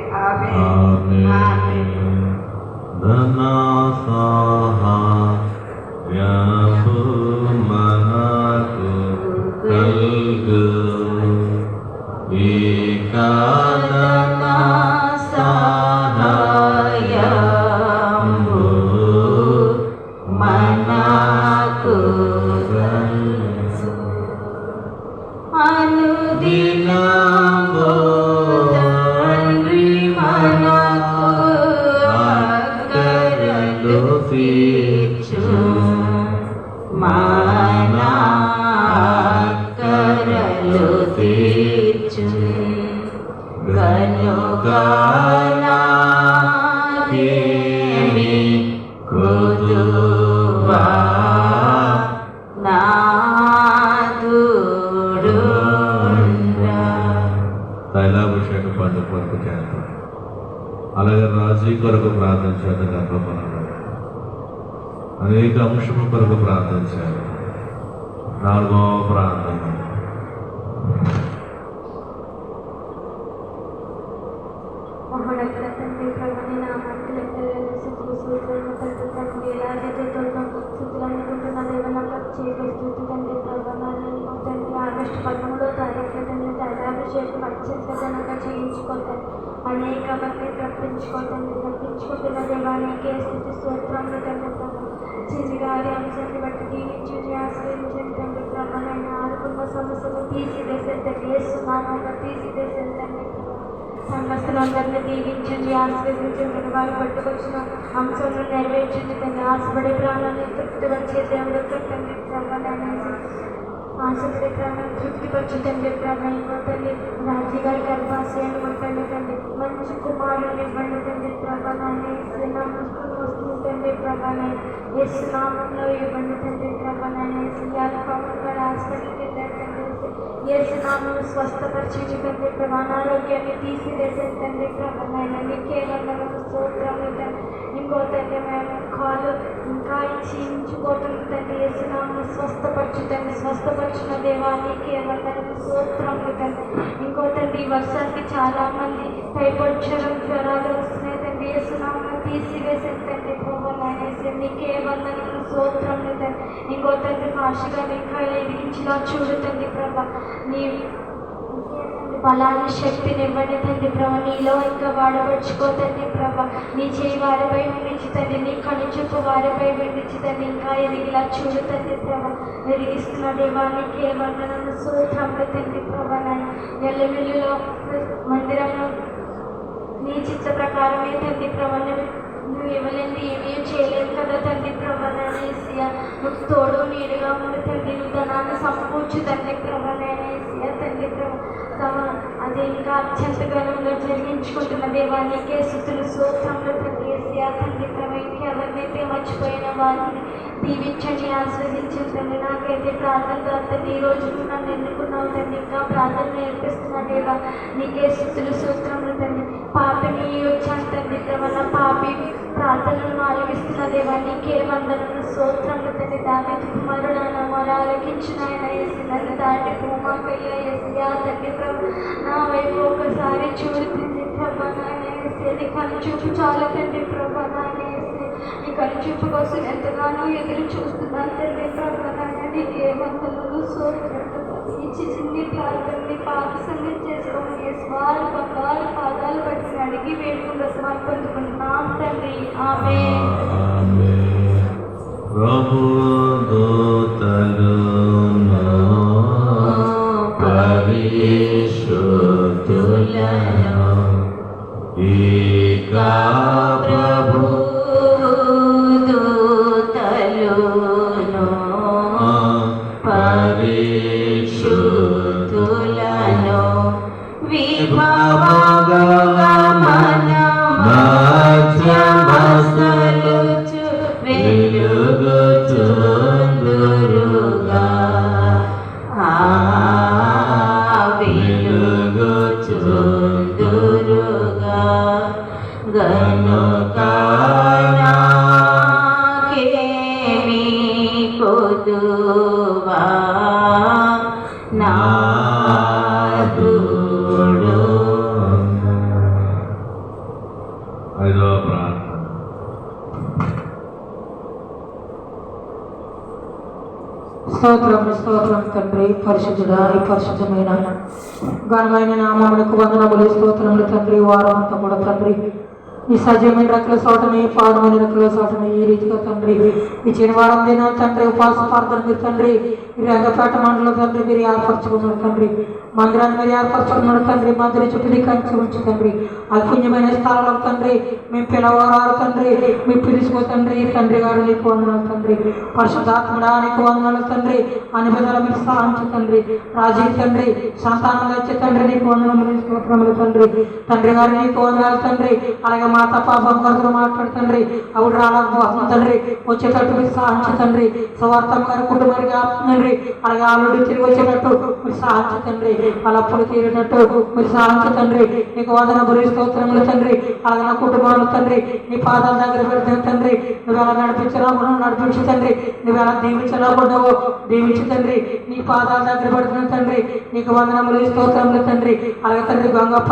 తైలాభిషేక పండుగ కొరకు చేస్తాం. అలాగే రాజీ కొరకు ప్రార్థన చేద్దాం. గర్భఫలంలో అనేక అంశముల కొరకు ప్రార్థన చేయాలి. 4వ ప్రార్థన. మహోన్నత తండ్రి ప్రభుని నామానికి లెక్కలేని స్థుతులు స్తోత్రములు తండ్రి తండ్రి ఎలాగైతే స్థుతులు అనుకుంటున్న దేవనకు చేసే స్థుతి తండ్రి ప్రభావాలను తండ్రి ఆగస్టు 13వ తారీఖు తండ్రి తైలాభిషేకం అత్యంతగా చేయించుకోండి. అనేక మంది తప్పించుకుంటున్న దేవానికి స్థుతి స్తోత్రములు తండ్రి ప్రభు. చిన్న గారి అంశాన్ని బట్టి దీవించి ఆశ్రయించండి తండ్రి ప్రభావాన్ని. ఆడుకున్న సమస్యలు తీసివేసే తెలియస్తున్నామని తీసివేసే తండ్రి సంఘస్థలందరినీ దీవించండి, ఆశీర్వదించండి. వాళ్ళు పట్టుకొచ్చిన అంశాలను నెరవేర్చండి తండ్రి. ఆశపడే ప్రాణాన్ని తృప్తిపరిచే దేవుడు తండ్రి ప్రభావాన్ని ఆశపడే ప్రాణాన్ని తృప్తిపరిచే తండ్రి ప్రభావం తండ్రి. రాజీ గారి గర్భాశయాన్ని కొట్టండి తండ్రి. మంచి కుమారుని ఇవ్వండి తండ్రి ప్రభావాన్ని. వస్తుంది తండ్రి ప్రభావాన్ని యేసునామంలో ఇవ్వండి తండ్రి ప్రభావాన్ని. సియాల పవన్ గారు హాస్పిటల్కి వెళ్ళారు తండ్రి. యేసునామమును స్వస్థపరిచి తండ్రి ప్రభా. అనారోగ్యాన్ని తీసివేసే తండ్రి ప్రభావాన్ని. నీకే వందనములు స్తోత్రములు తండ్రి. ఇంకో తండ్రి మేము కాలు ఇంకా క్షీణించిపోతుంది తండ్రి. యేసునామమును స్వస్థపరచుతండి. స్వస్థపరిచిన దేవానికి వందనములు స్తోత్రములు తండ్రి. ఇంకో తండ్రి ఈ వర్షానికి చాలామంది టైఫాయిడ్ జ్వరాలు వస్తున్నాయి తండ్రి. యేసునామమును తీసివేసే తండ్రి ప్రభావాన్ని. నీకే వందనములు స్తోత్రములు తండ్రి. ఇంకో తండ్రి భాషగా ఇంకా ఎదిగించిలా చూడు తండ్రి ప్రభా. నీ బలాన్ని శక్తిని ఇవ్వండి తండ్రి ప్రభా. నీలో ఇంకా వాడబడుచుకో తండ్రి ప్రభా. నీ చేయి వారిపై విడిచి తండ్రి. నీ కను చూపు వారిపై విడిచి తండ్రి. ఇంకా ఎదిగిలా చూడు తండ్రి ప్రభా. ఎదిగిస్తున్న దేవానికి వందనములు స్తోత్రములు తండ్రి ప్రభా. ఎల్లవెల్లులో మందిరంలో నీ చిత్త ప్రకారమే తండ్రి ప్రభా. నువ్వు ఇవ్వలేదు ఏమీ చేయలేదు కదా తండ్రి ప్రభానేసియా. నువ్వు తోడు నీడుగా ఉండి తండ్రి. నువ్వు ధనాన్ని సమకూర్చు తండ్రి ప్రభానేసియా తండ్రి ప్రభా. అది ఇంకా అత్యంతగానంలో జరిగించుకుంటున్న దేవానికే స్థుతులు స్తోత్రములు తండ్రి ఏసియా తండ్రి ప్రభా. ఇంకెవరినైతే మర్చిపోయిన వారిని దీవించండి, ఆస్వాదించండి తండ్రి. నాకైతే ప్రార్థన తండ్రి. ఈ రోజు నన్ను ఎన్నుకున్నావు తండ్రి. ఇంకా ప్రార్థన నేర్పిస్తున్నా దేవా. నీకే స్థుతులు స్తోత్రములు తండ్రి. పాపిని వచ్చాను తండ్రి ప్రభా. నా పాపి ప్రార్థనలను ఆలకిస్తున్న దేవా. నీకే వందనములు స్తోత్రములు తండ్రి. దావీదు కుమారుడు నా మొర ఆలకించిన ఆయన యేసు. నన్ను దాటి భూమాకయ్య యేసయ్యా తండ్రి ప్రభా. నా వైపు ఒకసారి చూడు తండ్రి ప్రభా. నాయన యేసయ్య నీ కను చూపు చాలు తండ్రి ప్రభా. నాయన యేసయ్య నీ కను చూపు కోసం ఎంతగానో ఎదురు చూస్తున్నాను తండ్రి ప్రభా. నాయన నీకే వందనములు స్తోత్రములు. ఈ చిన్ని ప్రార్థనని పాదసంగం చేసుకోమని యేసువారి బంగారు పాదాలు పట్టి అడిగి వేడుకుంటూ సమర్పించుకుంటున్నాం తండ్రి. ఆమేన్. ప్రభు దూతలును పరిశుద్ధులను ఇక ప్రభువు ప్రభువా నాథుడు. ఐదవ ప్రార్థన. స్తోత్రం స్తోత్రం తండ్రి, పరిశుద్ధుడా నీ పరిశుద్ధమైన ఘనమైన నామమునకు వందనములు స్తోత్రములు తండ్రి. వారం అంతా కూడా తండ్రి ఈ సజీవమైన రెక్కల చోటని పాదమైన రెక్కల చోటని ఈ రీతిగా తండ్రి ఇచ్చిన వారం దిన తండ్రి ఉపాస ప్రార్థన మీరు తండ్రి ఈ రంగపేట మండలం తండ్రి మీరు ఏర్పరచుకున్నారు తండ్రి. మందిరాన్ని మీరు ఏర్పరచుకున్నారు తండ్రి. మందిరం చుట్టూ కంచి ఉంచి తండ్రి అల్పుణ్యమైన స్థలంలో తండ్రి మేము పిలవరారు తండ్రి, మీరు పిలుచుకో తండ్రి. తండ్రి గారు నీకు వందనాలు తండ్రి. పరిశుద్ధాత్మడా నీకు వందనాలు తండ్రి. అన్ని విధాలు మీరు సాధించు తండ్రి. రాజీ తండ్రి సంతానం వచ్చే తండ్రి నీకు వందనములు స్తోత్రములు తండ్రి. తండ్రి గారు నీకు వందనాలు తండ్రి. అలాగే మా తపాపం గారితో మాట్లాడు తండ్రి. ఆవిడ రాలేకపోతుంది తండ్రి, వచ్చేటట్టు మీరు సాధించు తండ్రి. స్వార్థం గారి కుటుంబానికి తండ్రి అలాగే ఆల్రెడీ తిరిగి వచ్చేటట్టు మీరు సాధించు తండ్రి. వాళ్ళ అప్పులు తీరేటట్టు మీరు సాధించు తండ్రి. నీకు వందనములు స్తోత్రములు తండ్రి. అలాగే నా కుటుంబాలు తండ్రి నీ పాదాల దగ్గర పెడతాను తండ్రి. నువ్వు ఎలా నడిపించరాకుండా నడిపించు తండ్రి. నువ్వు ఎలా దీవించరాకుండావో దీవించు తండ్రి. నీ పాదాల దగ్గర పెడుతున్నాను తండ్రి. నీకు వందనములు స్తోత్రములు తండ్రి. అలాగే తండ్రి గంగప్ప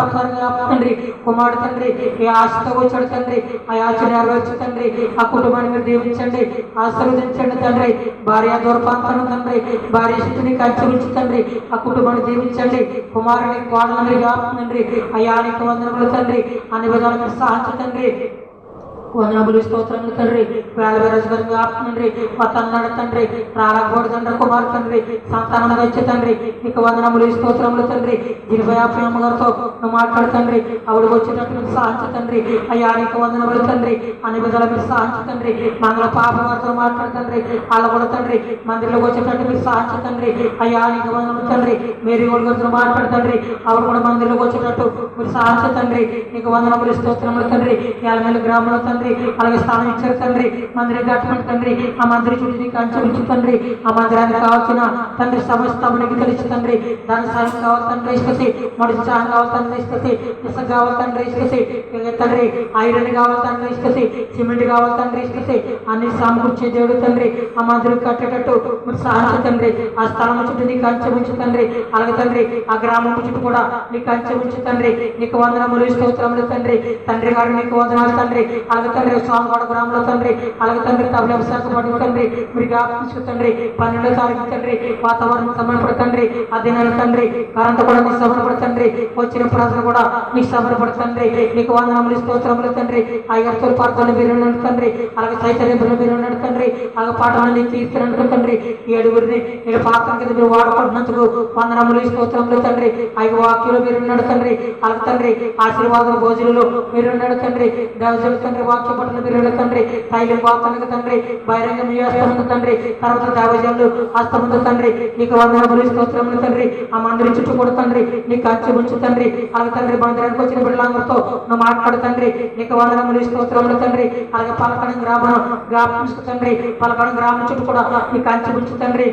తండ్రి కుమారుడు తండ్రి ఈ ఆశతో వచ్చాడు తండ్రి. ఆ ఆశ నెరవేర్చు తండ్రి. ఆ కుటుంబాన్ని మీరు దీవించండి, ఆశీర్వదించండి తండ్రి. భార్య దూరపాంతను తండ్రి, భార్య స్థితిని కంచెలించు తండ్రి. ఆ కుటుంబాన్ని దీవించండి. కుమారుని కోడలను మీరు తండ్రి. అయ్యా నీకు వందనములు తండ్రి. అన్ని విధాలు మీరు సాధించు తండ్రి. వందనములు స్తోత్రములు తండ్రి. వేళ బేరోజుగారుగా తండ్రి అన్నాడు తండ్రి. రాలకూడదు తండ్రి కుమారు తండ్రి సంతానం వచ్చే తండ్రి నీకు వందనములు స్తోత్రములు తండ్రి. గిరిభయాపి అమ్మగారితో నువ్వు మాట్లాడు తండ్రి. ఆవిడ వచ్చేటట్టు మీరు సాధించు తండ్రి. అయ్యా నీకు వందనములు తండ్రి. అన్ని విధాలు మీరు సాధించు తండ్రి. మంగళ పాప గారితో మాట్లాడు తండ్రి. వాళ్ళ కూడా తండ్రి మందిరంలోకి వచ్చేటట్టు మీరు సాధించు తండ్రి. అయ్యా నీకు వందనములు తండ్రి. మేరీ గోడు గారితో మాట్లాడు తండ్రి. ఆవిడ కూడా మందిరంలోకి వచ్చేటట్టు మీరు సాధించు తండ్రి. నీకు వందనములు స్తోత్రములు తండ్రి. యాలమేలు గ్రామంలో తండ్రి అలాగే స్థానం ఇచ్చారు తండ్రి. మందిరం కట్టుకుంటు తండ్రి. ఆ మందిరం చుట్టూ నీకు అంచు తండ్రి. ఆ మందిరానికి కావాల్సిన తండ్రి సమస్తమునికి తెలిసి తండ్రి. దాని సాయం కావాలి తండ్రి ఇస్తుంది. మొదటి సాయం కావాలి తండ్రి ఇస్తుంది. ఇసుక కావాలి తండ్రి ఇస్తుంది తండ్రి. ఐరన్ కావాలి తండ్రి ఇస్తుంది. సిమెంట్ కావాలి తండ్రి ఇస్తుంది. అన్ని సమకూర్చే దేవుడు తండ్రి. ఆ మందిరం కట్టేటట్టు మీరు సాధించు తండ్రి. ఆ స్థలం చుట్టూ నీకు అంచె ఉంచు తండ్రి. అలాగే తండ్రి ఆ గ్రామం చుట్టూ కూడా నీకు అంచె ఉంచు తండ్రి. నీకు వందనములు స్తోత్రములు తండ్రి. తండ్రి గారు నీకు వందనాలు తండ్రి. అలాగే తండ్రి స్వామివాడ గ్రామంలో తండ్రి అలాగే తండ్రి తమిళ విశాఖపట్నం తండ్రి మీరు జ్ఞాపించు తండ్రి. 12వ తారీఖు తండ్రి వాతావరణం సమర్పడ తండ్రి. ఆ దినాలు తండ్రి కరెంటు కూడా నీకు సమర్పడ తండ్రి. వచ్చిన ప్రజలు కూడా నీకు సమర్పడ తండ్రి. నీకు వందనములు స్తోత్రములు తండ్రి. అయ్యర్తో పార్థనలు మీరు ఉన్నాడు తండ్రి. అలాగే చైతన్యంలో మీరు ఉన్నాడు తండ్రి. అలాగే పాఠాలను నీకు తీర్చినట్టు తండ్రి. ఈ ఏడుగురిని నేను పాత్ర కింద మీరు వాడుకుంటున్నందుకు వందనములు స్తోత్రములు తండ్రి. 5 వాక్యులు మీరు ఉన్నాడు తండ్రి. అలాగే తండ్రి ఆశీర్వాదాల భోజనంలో మీరు ఉన్నాడు తండ్రి. దైవజనులు తండ్రి వాక్య పట్ల మీరు తండ్రి. తైలం వార్తలకు తండ్రి. బహిరంగ మీ హస్తముందు తండ్రి. తర్వాత దైవజనులు హస్తముందు తండ్రి. నీకు వందనములు స్తోత్రములు తండ్రి. ఆ మందిరం చుట్టూ కూడా తండ్రి నీకు అంచె ఉంచు తండ్రి. అలాగే తండ్రి మందిరానికి వచ్చిన బిడ్డలందరితో నువ్వు మాట్లాడు తండ్రి. నీకు వందనములు స్తోత్రములు తండ్రి. అలాగే పలకడం గ్రామం తండ్రి. పలకడం గ్రామం చుట్టూ కూడా నీకు అంచె ఉంచు తండ్రి.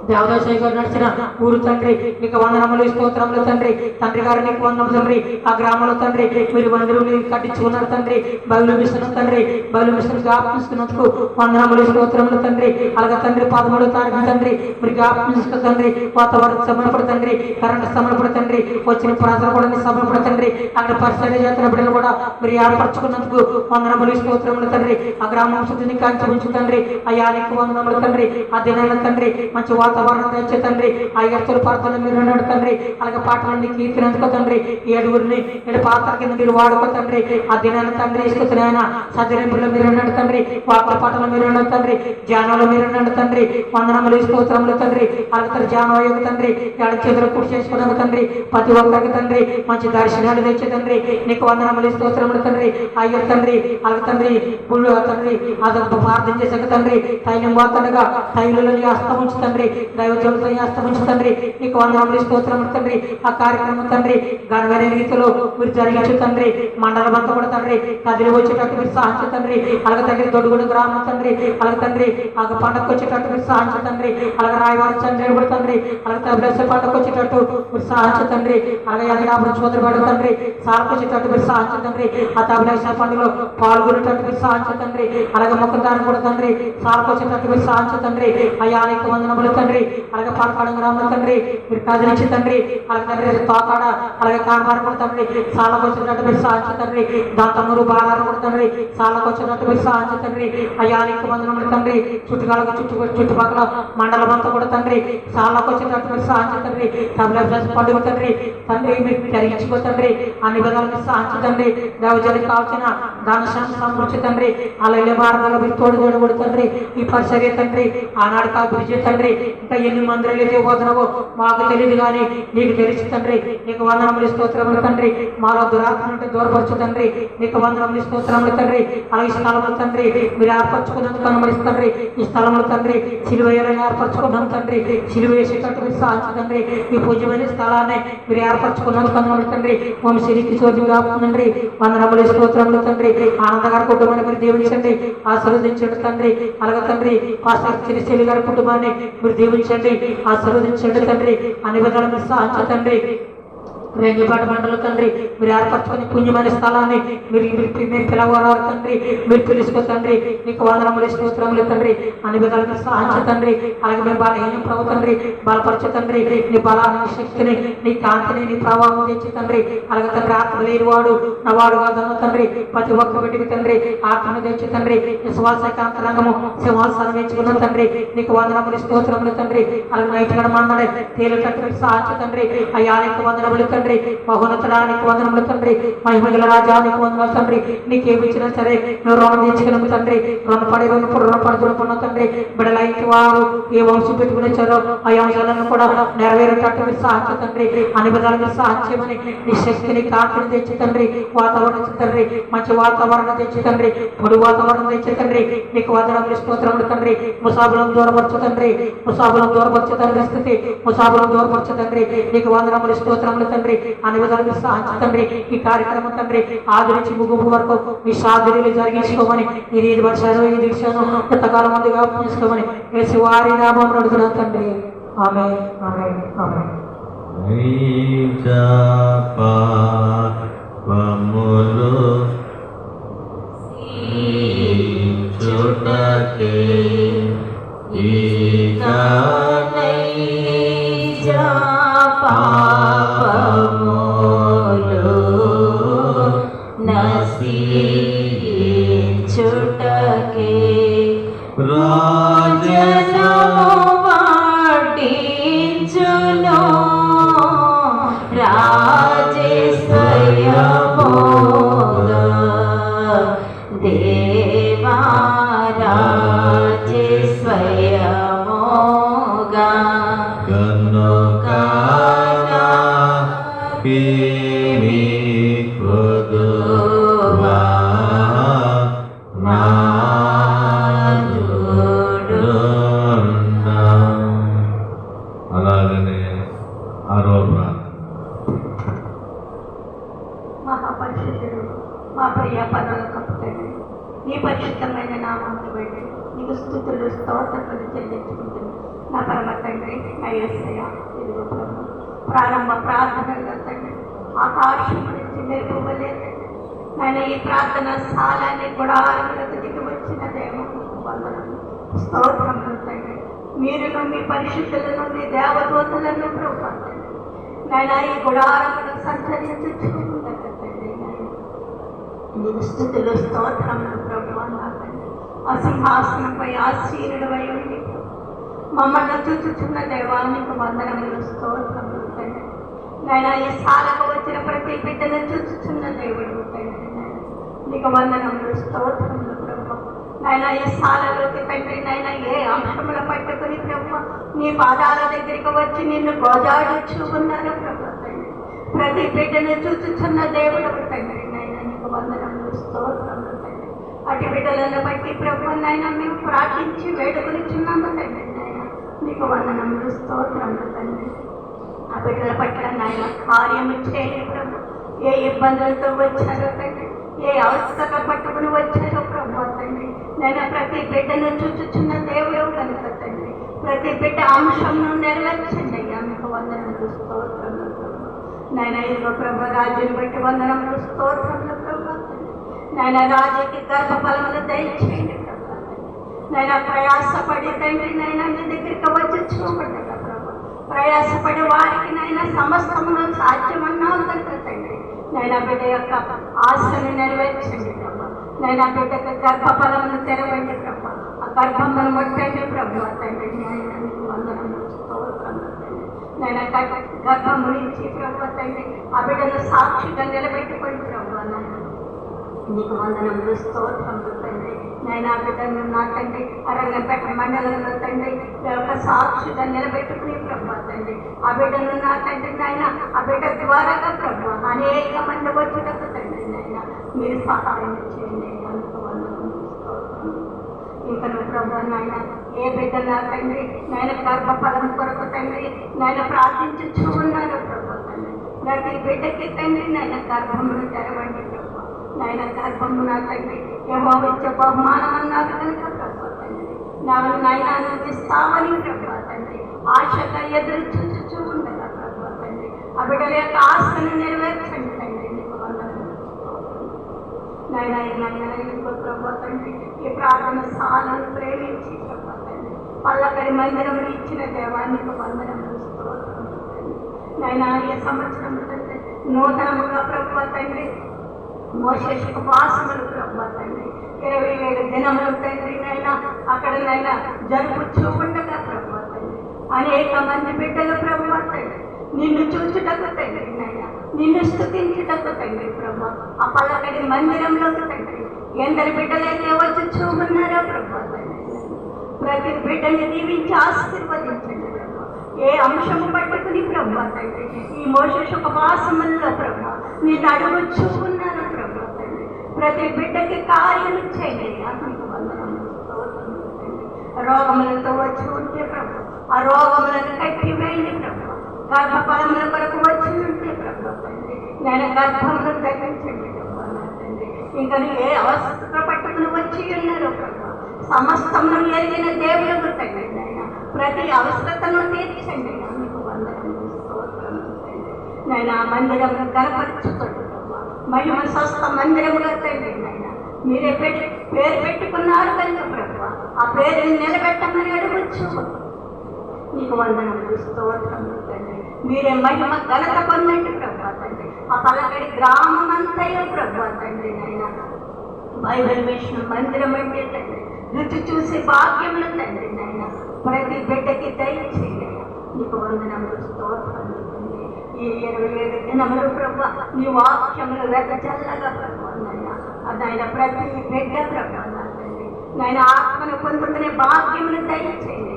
దేవదాసయ్య గారు నడిచిన ఊరు తండ్రి నీకు వందనములు స్తోత్రములు తండ్రి. తండ్రి గారు నీకు వందనములు తండ్రి. ఆ గ్రామంలో తండ్రి మీరు మందిరం కట్టించుకున్నారు తండ్రి. బయలు మిస్తున్నారు తండ్రి. బయలు మిస్తున్న జ్ఞాపించుకున్నందుకు వందనములు స్తోత్రములు తండ్రి. అలాగే తండ్రి 13వ తారీఖు తండ్రి మీరు జ్ఞాపించుకు తండ్రి. వాతావరణం సమర్పడ తండ్రి. కరెంటు సమర్పడ తండ్రి. వచ్చిన ప్రజలు కూడా నీ సమర్పడ తండ్రి. అక్కడ పరిసర జాతర బిడ్డలు కూడా మీరు ఏర్పరచుకున్నందుకు వందనములు స్తోత్రములు తండ్రి. ఆ గ్రామం చుట్టూ నీకు అంచె ఉంచు తండ్రి. అయ్యా నీకు వందనములు తండ్రి. ఆ దినాల తండ్రి మంచి వాతావరణం తెచ్చే తండ్రి. అయ్యర్తుల పాత్రలు మీరు ఉన్నాడు తండ్రి. అలాగే పాటలన్నీ కీర్తినందుకో తండ్రి. 7 పాత్ర కింద మీరు వాడుకో తండ్రి. ఆ దినాన్ని తండ్రి ఇస్తున్నాయన సజరింపులో మీరు ఉన్నాడు తండ్రి. వార్తల పాటలు మీరు ఉన్నాడు తండ్రి. ధ్యానంలో మీరు ఉన్నాడు తండ్రి. వందనములు స్తోత్రములు తండ్రి. అలాగే ధ్యానం తండ్రి. ఎడ చేతులు పూర్తి చేసుకున్నాము తండ్రి. ప్రతి ఒక్కరికి తండ్రి మంచి దర్శనాలు తెచ్చే తండ్రి. నీకు వందనములు స్తోత్రములు తండ్రి. అయ్యర్ తండ్రి అలాగే తండ్రి తండ్రి అదొక ప్రార్థన చేసాక తండ్రి తైలం వాతనగా తైలలో నీ హస్తం ఉంచు తండ్రి. దైవజనులతో హస్తమించు తండ్రి నీకు వందనములు స్తోత్రములు తండ్రి ఆ కార్యక్రమం తండ్రి ఘనమైన రీతిలో మీరు జరిగించు తండ్రి మండలం అంతా కూడా తండ్రి కదిలి వచ్చేటట్టు మీరు సాధించు తండ్రి అలాగే తండ్రి దొడ్డుగూడ గ్రామం తండ్రి అలాగే తండ్రి ఆ పండగకు వచ్చేటట్టు మీరు సాధించు తండ్రి అలాగే రాయవారి చంద్రుడు కూడా తండ్రి అలాగే తమిళ పండగకు వచ్చేటట్టు మీరు సాధించు తండ్రి అలాగే అదినాపురం సోదరుడు తండ్రి సాలకు వచ్చేటట్టు మీరు సాధించు తండ్రి ఆ తమిళ పండుగలో పాల్గొనేటట్టు మీరు సాధించు తండ్రి అలాగే మొక్కదాన్ని కూడా తండ్రి సాలకు వచ్చేటట్టు మీరు సాధించు తండ్రి అయ్యా అనేక వందనములు తండ్రి అలాగే పాలకాడ గ్రామంలో తండ్రి మీరు కదిలించి తండ్రి అలాగే తండ్రి తోకాడ అలాగే కారవారం కూడా తండ్రి సాలకు వచ్చేటట్టు మీరు సాధించు తండ్రి దాంతమూరు బాలారు కూడా తండ్రి సాలకు వచ్చేటట్టు మీరు సాధించు తండ్రి అయ్యా అనేక వందనములు తండ్రి చుట్టుకాలకు చుట్టుపక్కల మండలం అంతా కూడా తండ్రి సాలకు వచ్చేటట్టు మీరు సాధించు తండ్రి తమిళ పండుగ తండ్రి తండ్రి మీరు జరిగించుకో తండ్రి అన్ని విధాలకు సాధించు తండ్రి దేవజనికి కావాల్సిన దాన సమృద్ధి తండ్రి అలా మార్గాల్లో మీరు తోడు కూడా తండ్రి ఈ పరిసరే తండ్రి ఆనాడు అభివృద్ధి తండ్రి ఇంకా ఎన్ని మందిరాలు అయితే పోతున్నావో మాకు తెలియదు కానీ నీకు తెలుసు తండ్రి నీకు వందనములు స్తోత్రములు తండ్రి మాలో దురాత్మ అంటే దూరపరచు తండ్రి నీకు వందనములు స్తోత్రములు తండ్రి అలాగే స్థలములు తండ్రి మీరు ఏర్పరచుకున్నందుకు కనుమరిస్తు తండ్రి ఈ స్థలములు తండ్రి సిలువేయాలని ఏర్పరచుకున్నాం తండ్రి సిలువ వేసేటట్టు మీరు సాధించు తండ్రి ఈ పూజ్యమైన స్థలాన్ని మీరు ఏర్పరచుకున్నందుకు కనుమరి తండ్రి వంశీరికి చోద్యంగా తండ్రి వందనములు స్తోత్రములు తండ్రి ఆనందగారి కుటుంబాన్ని మీరు దీవించండి ఆశీర్వదించండి తండ్రి అలాగే తండ్రి పాస్టర్ చిరిశైలి గారి కుటుంబాన్ని మీరు దీవించండి ఆశీర్వదించండి తండ్రి అన్ని విధాలు మీరు సాధించు తండ్రి రేంగిపాట మండలం తండ్రి మీరు ఏర్పరచుకుని పుణ్యమైన స్థలాన్ని మీరు పిలవరారు తండ్రి మీరు పిలుచుకో తండ్రి నీకు వందనములు స్తోత్రములు తండ్రి అన్ని విధాలుగా సాధించు తండ్రి అలాగే మేము బలహీనం ప్రభు తండ్రి బలపరచు తండ్రి నీ బలాన్ని శక్తిని నీ కాంతిని నీ ప్రభావం తెచ్చి తండ్రి అలాగే తండ్రి ఆత్మ లేనివాడు నవాడు కాదన్న తండ్రి ప్రతి ఒక్క బిడ్డకి తండ్రి ఆత్మను తెచ్చి తండ్రి విశ్వాసకాంతరంగము సింహాసనం ఎంచుకున్న తండ్రి నీకు వందనములు స్తోత్రములు తండ్రి అలాగే నైతిక మందడే తేలికట్టు సాధించు తండ్రి అయ్యా నీకు వందనములు తండ్రి మహోన్నతడానికి వందనములు తండ్రి మహిమగల రాజానికి వందనములు తండ్రి నీకేమిచ్చినా సరే నువ్వు రుణం తీర్చగలము తండ్రి రుణపడుతున్న తండ్రి బిడలైతే వారు ఏ వంశం పెట్టుకుని వచ్చారో ఆ అంశాలను కూడా నెరవేరేటట్టు మీరు సాధించు తండ్రి అన్ని విధాలు మీరు సాధించమని నీ శక్తిని కాంతిని తెచ్చి తండ్రి వాతావరణం తండ్రి మంచి వాతావరణం తెచ్చి తండ్రి పొడి వాతావరణం తెచ్చి తండ్రి నీకు వందనములు స్తోత్రములు తండ్రి ముసాబులను దూరపరచు తండ్రి ముసాబులను దూరపరచు తండ్రి స్థితి ముసాబులను దూరపరచు తండ్రి నీకు వందనములు స్తోత్రములు తండ్రి అన్ని విధాలుగా సాధించు తండ్రి ఈ కార్యక్రమం తండ్రి ఆది నుంచి ముగింపు వరకు మీ సాధులు జరిగించుకోమని నేను ఇది వర్షాలు ఈ దీక్షను ఎంతకాలం ముందుగా చేసుకోమని వేసి వారి నామం నడుతున్నాను తండ్రి ఆమె ఆమె ఆమె అలాగనే ఆరో ప్రార్థన. మహాపరిశుద్ధుడు మా ప్రియ పనులకు తండ్రి నీ పరిశుద్ధమైన నామాన్ని బట్టి నీకు స్తుతులు స్తోత్రములు చెల్లించుకుంటుంది నా పరమ తండ్రి నా యేసయ్య ఇదిగో ప్రభు ప్రారంభ ప్రార్థనలో తండ్రి ఆకాశం నుంచి మెరుగువలేదు నేను ఈ ప్రార్థన స్థలాన్ని కూడా దిగి వచ్చిన దేవకు వందనము స్తోత్రములు తండ్రి మీరును మీ పరిశుద్ధులను మీ దేవదూతలను ప్రభు నేను ఈ గుడారమును సంచరించుకుంటాను తండ్రి నీకు స్తుతులు స్తోత్రములు ప్రభు అన్నాకండి ఆ సింహాసనంపై ఆసీనుడు అయి ఉండి మమ్మల్ని చూచుచున్న దేవానికి వందనములు స్తోత్రములు తండ్రి నేను ఈ సాలకు వచ్చిన ప్రతి బిడ్డను చూచుచున్న దేవుడు తండ్రి నీకు వందనములు స్తోత్రములు ప్రభు నైనా ఈ సాలలోకి తండ్రి నైనా ఏ అంశములు పట్టుకుని ప్రభు నీ పాదాల దగ్గరికి వచ్చి నిన్ను గోజాడుచుకున్నాను ప్రభు తండ్రి ప్రతి బిడ్డను చూచుచున్న దేవుడు తండ్రి నైనా నీకు వందనములు స్తోత్రములు తండ్రి అటు బిడ్డలను బట్టి ప్రభు నైనా మేము ప్రార్థించి వేడుకొనిచున్నాము తండ్రి నైనా నీకు నీకు వందనములు స్తోత్రములు తండ్రి. ఆ బిడ్డల పట్ల నాయన కార్యము చేయండి ప్రభు. ఏ ఇబ్బందులతో వచ్చారో తండ్రి, ఏ అవస్థగా పట్టుకుని వచ్చారో ప్రభు తండ్రి. నేను ప్రతి బిడ్డను చూచుచున్న దేవుడు కనుక తండ్రి, ప్రతి బిడ్డ అంశంను నెరవేర్చండి అయ్యా. మీకు వందనములు స్తోత్రములు ప్రభు. నాయన ఇదిగో ప్రభు రాజుని బట్టి వందనములు స్తోత్రములు ప్రభు. నాయన రాజుకి గర్భఫలములు దయచేయండి ప్రభు. నాయన ప్రయాసపడి తండ్రి నాయన మీ దగ్గరికి వచ్చి చూపడ్డా ప్రభు. ప్రయాసపడే వారికి నాయన సమస్తమును సాధ్యమన్నావు కనుక తండ్రి నాయన బిడ్డ యొక్క ఆశను నెరవేర్చండి ప్రభు. నాయన బిడ్డకు గర్భఫలమును తెరవండి ప్రభు. ఆ గర్భమును ముట్టండి ప్రభు తండ్రి. నాయన మీకు వందనములు స్తోత్రములు తండ్రి. నాయన గర్భము నుంచి ప్రభు తండ్రి ఆ బిడ్డను సాక్షిగా నిలబెట్టుకోండి ప్రభు. నాయన నీకు వందనములు స్తోత్రములు తండ్రి. నాయన బిడ్డను నా తండ్రి అరంగపేట మండలంలో తండ్రి యొక్క సాక్షిగా నిలబెట్టుకుని ప్రభు తండ్రి ఆ బిడ్డను నా తండ్రి నాయన ఆ బిడ్డ ద్వారాగా ప్రభు అనేక మంది వచ్చేటప్పుడు తండ్రి నాయన మీరు సహాయం చేయండి. అందుకు వందనములు స్తోత్రములు. ఇంకను ప్రభు నాయన ఏ బిడ్డ నా తండ్రి నాయన గర్భఫలం కొరకు తండ్రి నాయన ప్రార్థించుచూ ఉన్నారు ప్రభు తండ్రి. ప్రతి బిడ్డకి తండ్రి నాయన గర్భమును తెరవండి ప్రభు. నాయన గర్భము నా తండ్రి యెహోవా ఇచ్చే బహుమానం అన్నారు కనుక ప్రభు తండ్రి నాయన ఇస్తామని ప్రభు తండ్రి ఆశగా ఎదురు చూచుచూ ఉండగా ప్రభు తండ్రి ఆ బిడ్డల యొక్క ఆశను నెరవేర్చండి తండ్రి. నీకు వందనములు నాయన ఇంకో ప్రభు తండ్రి ఈ ప్రార్థన సాలను ప్రేమించి ప్రభు తండ్రి పల్లకడి మందిరములు ఇచ్చిన దేవానికి వందనములు స్తోత్రములు తండ్రి. నాయన ఈ సంవత్సరం తండ్రి నూతనముగా ప్రభు తండ్రి మోషేషు ఉపవాసములు ప్రభు తండ్రి 27 దినములు తండ్రి నైనా అక్కడ నైనా జరుపుచూ ఉండగా ప్రభు తండ్రి అనేక మంది బిడ్డలు ప్రభు తండ్రి నిన్ను చూచుటకు తండ్రి నైనా నిన్ను స్తుతించుటకు తండ్రి ప్రభు ఆ పలకడి మందిరంలోకి తండ్రి ఎందరి బిడ్డలైతే వచ్చి చూస్తున్నారో ప్రభు తండ్రి ప్రతి బిడ్డని దీవించి ఆశీర్వదించండి ప్రభు. ఏ అంశము పట్టుకుని ప్రభు తండ్రి ఈ మోషేషు ఉపవాసముల్లో ప్రభు నిన్ను అడుగుచూ ఉన్నారు ప్రభు తండ్రి ప్రతి బిడ్డకి కార్యము చేయండి. మీకు వందనములు స్తోత్రములు తండ్రి. రోగములతో వచ్చి ఉంటే ప్రభు ఆ రోగములను కట్టివేయండి ప్రభు. గర్భఫలముల కొరకు వచ్చి ఉంటే ప్రభు తండ్రి నేను గర్భమును తగ్గించండి ప్రభు నా తండ్రి. ఇంకా ఏ అవస్థ పట్టుకుని వచ్చి ఉన్నారు ప్రభు సమస్తమును ఎరిగిన దేవులకు తండ్రి నాయన ప్రతి అవసరతను తీర్చండి. మీకు వందనములు స్తోత్రములు తండ్రి. నాయన మందిరమును గణపరచుకోండి ప్రభు. మహిమ స్వస్థ మందిరముగా తండ్రి నాయన మీరే పేరు పెట్టుకున్నారు కనుక ప్రభు ఆ పేరుని నిలబెట్టమని అడుగుచ్చు. నీకు వందనములు స్తోత్రములు తండ్రి. మీరే మహిమ ఘనత పొందండి ప్రభు తండ్రి. ఆ పలకడి గ్రామం అంతయో ప్రభు తండ్రి నాయన బైబిల్ మిషన్ మందిరం అంటే తండ్రి రుచి చూసి భాగ్యములు తండ్రి నాయన ప్రతి బిడ్డకి దయచేయండి. నీకు వందనములు స్తోత్రములు తండ్రి. ఈ 27 దినములు ప్రభు నీ వాక్యములు వెదజల్లగా ప్రభు నాయన ప్రతి బిడ్డ ప్రభు తండ్రి నాయన ఆత్మను పొందుకునే భాగ్యములు దయచేయండి.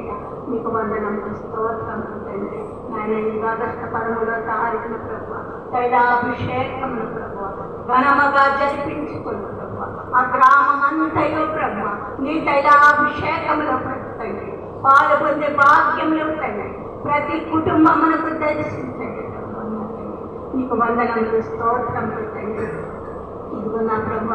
మీకు వందనములు స్తోత్రములు తండ్రి. నాయన ఈ ఆగస్టు 13వ తారీఖున ప్రభు తైలాభిషేకములు ప్రభు ఘనముగా జరిపించుకుని ప్రభు ఆ గ్రామం అంతయో ప్రభు నీ తైలాభిషేకములో తండ్రి పాలు పొందే భాగ్యములు తండ్రి ప్రతి కుటుంబమునకు దర్శించండి ప్రభు. నీకు వందనములు స్తోత్రములు తండ్రి. ఇదిగో నా ప్రభు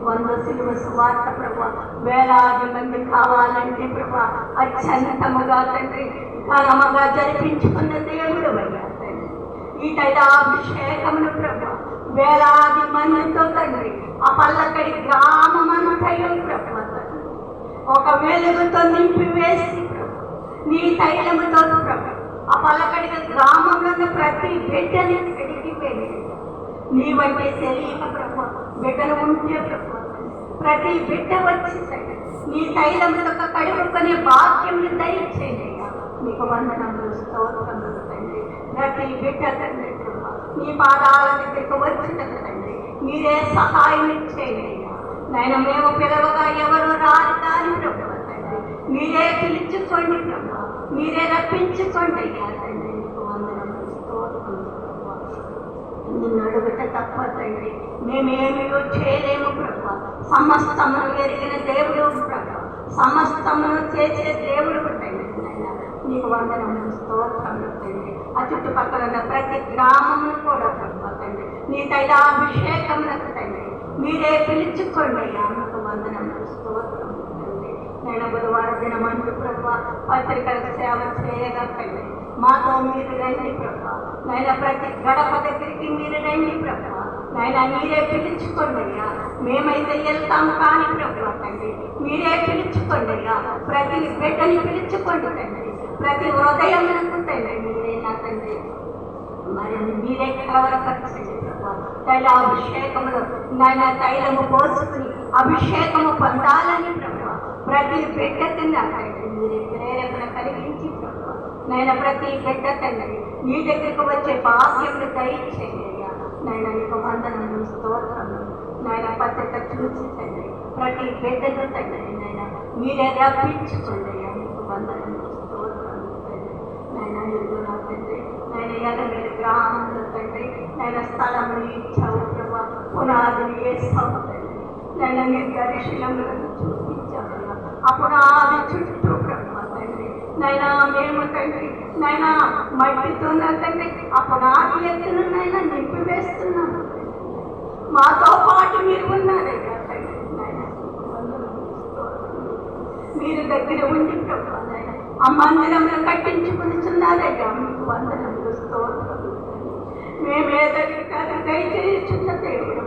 100 సిలువ సువార్త ప్రభు వేలాది మంది కావాలంటే ప్రభు అత్యంతముగా తండ్రి ఘనముగా జరిపించుకున్న దేవుడు అయ్యా తండ్రి. ఈ తైలాభిషేకములు ప్రభు వేలాది మందితో తండ్రి ఆ పల్లకడి గ్రామమంతయో ప్రభు ఒక వెలుగుతో నింపి వేసి ప్రభు నీ తైలముతో ప్రభు ఆ పల్లకడి గ్రామంలో ప్రతి బిడ్డని కడిగి వెళ్ళి నీ వంటి శరీర ప్రభు బిడ్డలు ఉంటే ప్రభు ప్రతి బిడ్డ వచ్చి నీ తైలముతో కడుగుకునే భాగ్యములు దయచేయండి. మీకు వందనములు స్తోత్రములు తండ్రి. ప్రతి బిడ్డ తండ్రి ప్రభు నీ పాదాల దగ్గరకు వచ్చిన తండ్రి మీరే సహాయం చేయండి నాయన. మేము పిలవగా ఎవరు రారు కానీ ప్రభు తండ్రి మీరే పిలుచుకోండి ప్రభు మీరే రప్పించుకోండి అయ్యా తండ్రి. మీకు వందనములు స్తోత్రములు ప్రభు. నిన్ను అడుగుట తప్ప తండ్రి మేమేమియో చేయలేము ప్రభు. సమస్తమును ఎరిగిన దేవుడు ప్రభు సమస్తమును చేసే దేవుడు తండ్రి తండ్రి నాయన నీకు వందనములు స్తోత్రములు తండ్రి. ఆ చుట్టుపక్కల ఉన్న ప్రతి గ్రామమును కూడా ప్రభు తండ్రి నీ తైలాభిషేకములకు తండ్రి మీరే పిలుచుకోండి అయ్యా. మీకు వందనములు స్తోత్రములు తండ్రి. నేను బుధవారం దినమందు ప్రభు పత్రికలకు సేవ చేయగా తండ్రి మాతో మీరు రండి ప్రభు. నైనా ప్రతి గడప దగ్గరికి మీరు రండి ప్రభు. నైనా మీరే పిలుచుకోండి అయ్యా. మేమైతే వెళ్తాము కానీ ప్రభు తండ్రి మీరే పిలుచుకోండి అయ్యా. ప్రతి బిడ్డని పిలుచుకోండి తండ్రి. ప్రతి హృదయములకు తండ్రి మీరే నా తండ్రి మరి మీరే కలవరపరచండి ప్రభు. తైలాభిషేకములు నాయన తైలము పోసుకుని అభిషేకము పొందాలని ప్రభు ప్రతి బిడ్డకి నా తండ్రి మీరే ప్రేరేపణ కలిగించి ప్రభు నైనా ప్రతి బిడ్డ తండ్రి నీ దగ్గరకు వచ్చే భాగ్యములు దయచేయండి అయ్యా. నైనా నీకు వందనములు స్తోత్రములు. నాయన పత్రిక చూసి తండ్రి ప్రతి బిడ్డను తండ్రి నైనా మీరే రప్పించుకోండి అయ్యా. నీకు వందనములు స్తోత్రములు తండ్రి. నైనా ఇల్లు నా తండ్రి నైనా ఎలమేలు గ్రామంలో తండ్రి నైనా స్థలములు ఇచ్చావు ప్రభు. పునాదులు వేస్తావు తండ్రి నైనా నీ దర్శనములను చూపించావు ఆ పునాది చుట్టూ ప్రభు తండ్రి నైనా మేము తండ్రి నైనా మట్టితో తండ్రి ఆ పునాది ఎత్తును నైనా నింపివేస్తున్నాము. మాతో పాటు మీరు ఉన్నారయ్యా తండ్రి నైనా మీరు దగ్గర ఉండి ప్రభు నైనా ఆ మందిరంలో కట్టించుకునిచున్నారయ్యా. మీకు వందనములు స్తోత్రములు. మేమే దగ్గర దయచేయుచున్న దేవుడు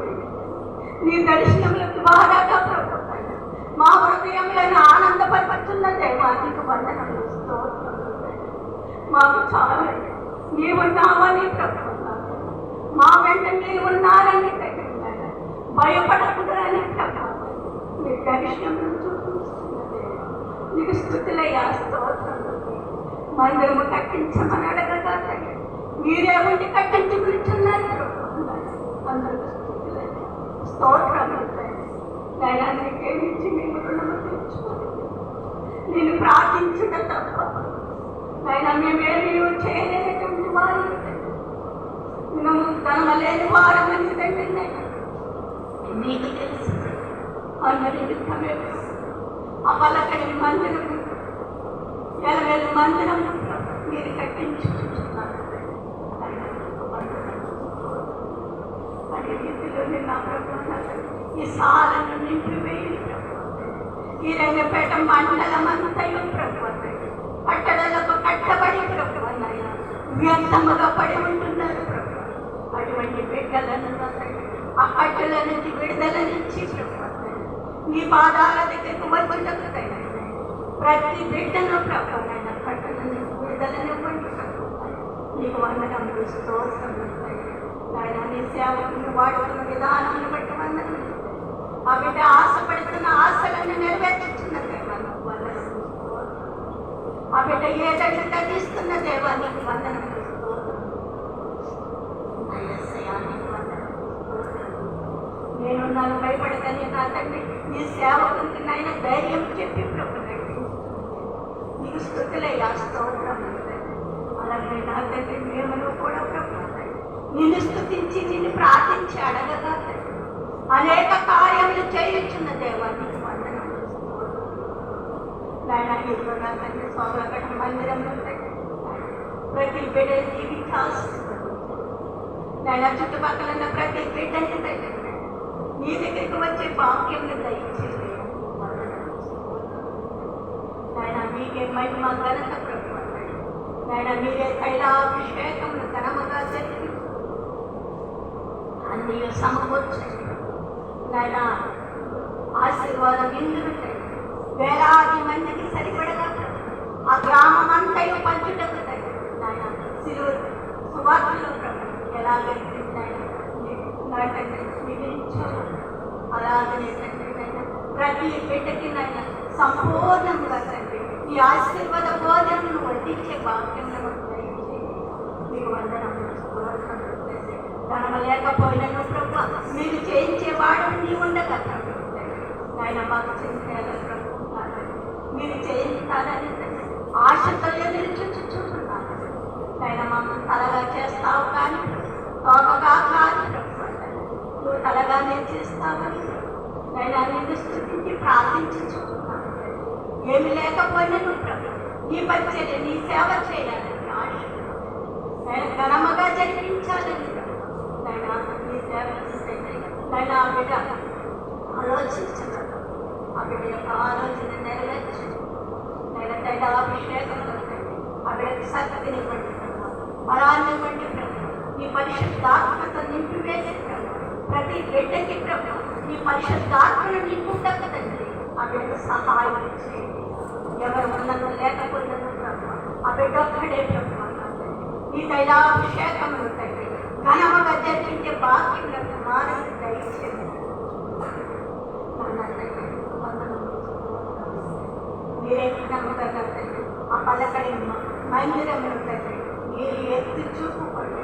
నీ దర్శనముల ద్వారాగా ప్రభు మా హృదయంలో ఆనందపరుచున్న దేవానికి వందనములు స్తోత్రములు. మాకు చాలా నీవున్నావని ప్రభు మా వెంట మీరు ఉన్నారని తగ్గినారు భయపడకూడదని ప్రభు మీ దర్శనములు చూపిస్తున్న దేవా నీకు స్తుతులయ్యా స్తోత్రములు. మందిరము కట్టించమని అడగగా తగ్గి మీరే ఉండి కట్టించి కూర్చున్నారు ప్రభు. అందరికీ స్తుతులయ్యా స్తోత్రములు. నైనా నీకేమిచ్చి మేము రుణము తెచ్చుకోలేదు. నేను ప్రార్థించుట తప్ప నైనా మేమేమీ చేయలేనటువంటి వారు మేము ధనమలేని వారమని తండ్రి నైనా నీకు తెలుసు. అందరి యుద్ధమే ఆ పలకడి మందిరం ఎలవేలు మందిరం మీరు కట్టించుకుంటున్నారు. అదే రీతిలో నేను నా ప్రభుత్వం ఈ సాలను నింపివేయి ప్రభు. ఈ రంగపేట మండలం అంతయు ప్రభు కట్టడలకు కట్టబడి ప్రభు వ్యర్థముగా పడి ఉంటున్నారు ప్రభు. అటువంటి బిడ్డలను ఆ కట్టల నుంచి విడుదలనిచ్చి ప్రభు నీ పాదాల దగ్గరకు వచ్చుటకు ప్రతి బిడ్డను ప్రభు కట్టల నుంచి విడుదలనివ్వండి ప్రభు. నీకు వందనములు స్తోత్రములు. నాయన నీ సేవకుని వాడుతున్న విధానాన్ని బట్టి వందనములు. ఆ బిడ్డ ఆశపడుతున్న ఆశలను నెరవేర్చుతున్న దేవాన్ని ఆ బిడ్డ ఏదైనా తగ్గిస్తున్న దేవానికి వందనములు నేను నన్ను భయపడతాను నా తండ్రి నీ సేవకునికి నాయన ధైర్యం చెప్పి ప్రభు నీకు స్తుతులయ్యా స్తోత్రములు. అలాగే నా తండ్రి మేము కూడా ప్రభు నిన్ను స్తుతించి నిన్ను ప్రార్థించి అడగగా అనేక కార్యములు చేయుచున్న దేవానికి వందనములు. నాయన ఇరుగా తండ్రి స్వాగత మందిరంలో ప్రతి బిడ్డ జీవితాలు నాయన చుట్టుపక్కల ఉన్న ప్రతి బిడ్డని తండ్రి నీ దగ్గరికి వచ్చే భాగ్యములు దయచేసి నాయన మీకే మహిమ ఘనత ప్రభు నాయన మీరే తైలాభిషేకములు ఘనముగా జరిగి అన్నీ సమకూర్చండి నాయన ఆశీర్వాద బిందులు వేలాది మందికి సరిపడగా ఆ గ్రామం అంతయు పంచుటకు నాయన సిలువ సువార్తలు ఎలాగైతే అలాగనే తండ్రి నాయన ప్రతి బిడ్డకి నాయన సంపూర్ణంగా తండ్రి ఈ ఆశీర్వాద భోజనమును వడ్డించే భాగ్యంలో మీకు వందనములు ధనము లేకపోయినను ప్రభు మీరు చేయించేవాడు నీ ఉండగా నాయన మాకు చేయాలి ప్రభు మీరు చేయిస్తారని ఆశతో ఎదురు చూచుచున్నాను. నాయన మాకు తలగా చేస్తావు కానీ తోకగా కాదు ప్రభు నువ్వు తలగానే చేస్తావని నాయన నిన్ను స్తుతించి ప్రార్థించుచున్నాను. ఏమి లేకపోయినను ప్రభు నీ పరిచర్య, నీ సేవ చేయాలని ఆశ. నేను ఘనముగా జరిగించాలని నేను నీ సేవ నేను ఆ బిడ్డ ఆలోచించగలను. ఆ బిడ్డ యొక్క ఆలోచన నెరవేర్చు. నేను తైలాభిషేకంలో ఆ బిడ్డకు శక్తిని బట్టి బలాన్ని బట్టి నీ పరిశుద్ధాత్మతో నింపివేసి ప్రతి బిడ్డకి నీ పరిశుద్ధాత్మను నింపుటక తండ్రి ఆ బిడ్డకు సహాయం చేయండి. ఎవరు ఉన్నదో లేకపోయినదో ఆ బిడ్డ ఒక్కడే ఈ తైలాభిషేకములు తండ్రి ఘనముగా జరిగించే భాగ్యం మానసు దయచేయండి. మీరే ఘనముగా తండ్రి ఆ పలకడి మందిరములు తండ్రి మీరు ఎత్తి చూపుకోండి.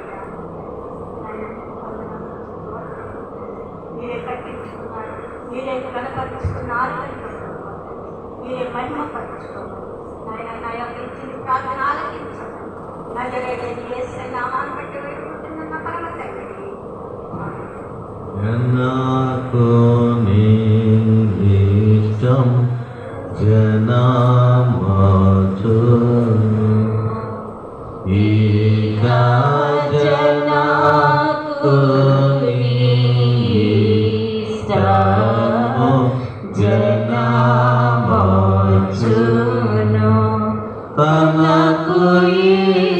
మీరే కట్టించుకున్నారు, మీరే కనపరుచుకున్నారు, మీరే మహిమపరుచుకోవాలి. నా యొక్క ఇచ్చిన ప్రార్థన ఆలకించండి. నజరేయుడైన యేసు నామాన్ని బట్టి వేడుకుంటున్న పరమ తండ్రి. నాకు నీ ఇష్టం జనమచు ఈ జనకు నీ ఇష్టము జనమచును తనకు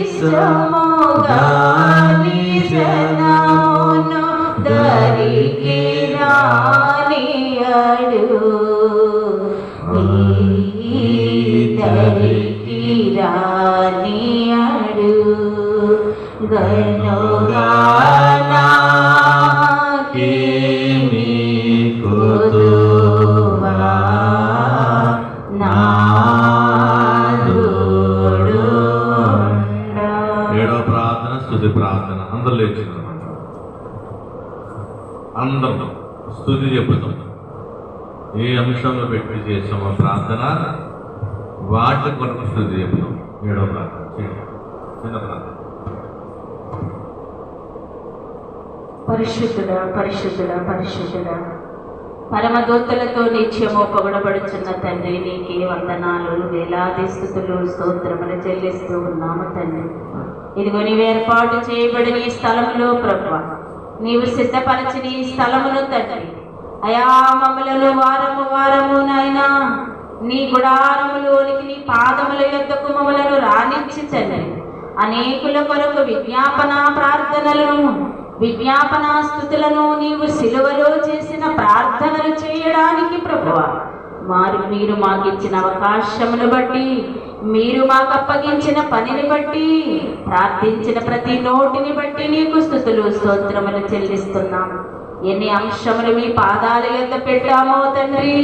ఇష్టముగా నీ జనమును దరికి రానియడు దరికి రానియడు గనుగా నాకి నీకుదువా నాదుడు. ఏడవ ప్రార్థన స్తుతి ప్రార్థన. అందరూ లేచిన అందరం స్తుతి చెబుతాం. ఏ అంశంలో పెట్టి చేసామో ప్రార్థన వాటి కొరకు స్తుతి చెబుతాం. ఏడవ ప్రార్థన చిన్న ప్రార్థన. పరిశుద్ధుడా పరిశుద్ధుడా పరిశుద్ధుడా పరమదూతలతో నిత్యము పొగడబడుచున్న తండ్రి, నీకే వందనాలు, వేలాది స్తుతులు స్తోత్రములు చెల్లిస్తూ ఉన్నాము తండ్రి. ఇదిగో నీవు ఏర్పాటు చేయబడిన ఈ స్థలములో ప్రభువా, నీవు సిద్ధపరచిన ఈ స్థలమును తండ్రి అయా మమ్మలను వారము వారము నాయనా నీ గుడారములోనికి నీ పాదముల యొద్దకు మమ్మలను రానిచ్చి తండ్రి అనేకుల కొరకు విజ్ఞాపన ప్రార్థనలను విజ్ఞాపన స్తుతులను నీవు సిలువలో చేసిన ప్రార్థనలు చేయడానికి ప్రభువా మీరు మాకు ఇచ్చిన అవకాశమును బట్టి, మీరు మాకు అప్పగించిన పనిని బట్టి, ప్రార్థించిన ప్రతి నోటిని బట్టి నీకు స్తుతులు స్తోత్రములు చెల్లిస్తున్నాం. ఎన్ని అంశములు మీ పాదాల యొద్ద పెట్టామో తండ్రి,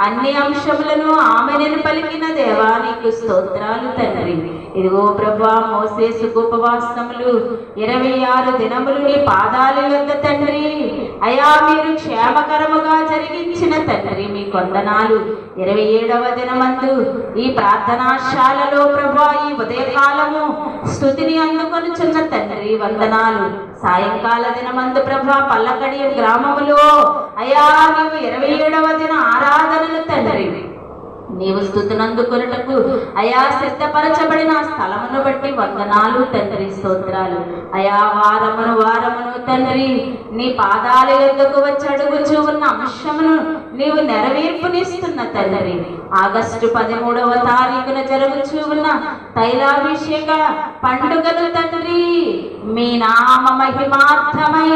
అన్ని అంశములను ఆమెను పలికిన దేవా నీకు స్తోత్రాలు తండ్రి. ఇదిగో ప్రభువా, మోసేసు ఉపవాసములు 26 దినములు నీ పాదాల యొద్ద తండ్రి అయా మీరు క్షేమకరముగా జరిగించిన తండ్రి మీ వందనాలు. 27వ దినమందు ఈ ప్రార్థనాశాలలో ప్రభువా ఈ ఉదయకాలము స్తుతిని అందుకొనుచున్న తండ్రి వందనాలు. సాయంకాల దినమందు ప్రభువా పల్లకడి గ్రామములో అయా నీవు 27వ దిన ఆరాధనలు తండ్రి నీవు స్తుతినందుకొనుటకు అయా సిద్ధపరచబడిన స్థలమును బట్టి వందనాలు తండ్రి స్తోత్రాలు. అయా వారమును వారమును తండ్రి నీ పాదాల యొద్దకు వచ్చి అడుగుచూ ఉన్న అంశమును నీవు నెరవేర్పునిస్తున్న తండ్రి. ఆగస్టు 13వ తారీఖున జరుగుచూ ఉన్న తైలాభిషేక పండుగను తండ్రి మీ నామ మహిమార్థమై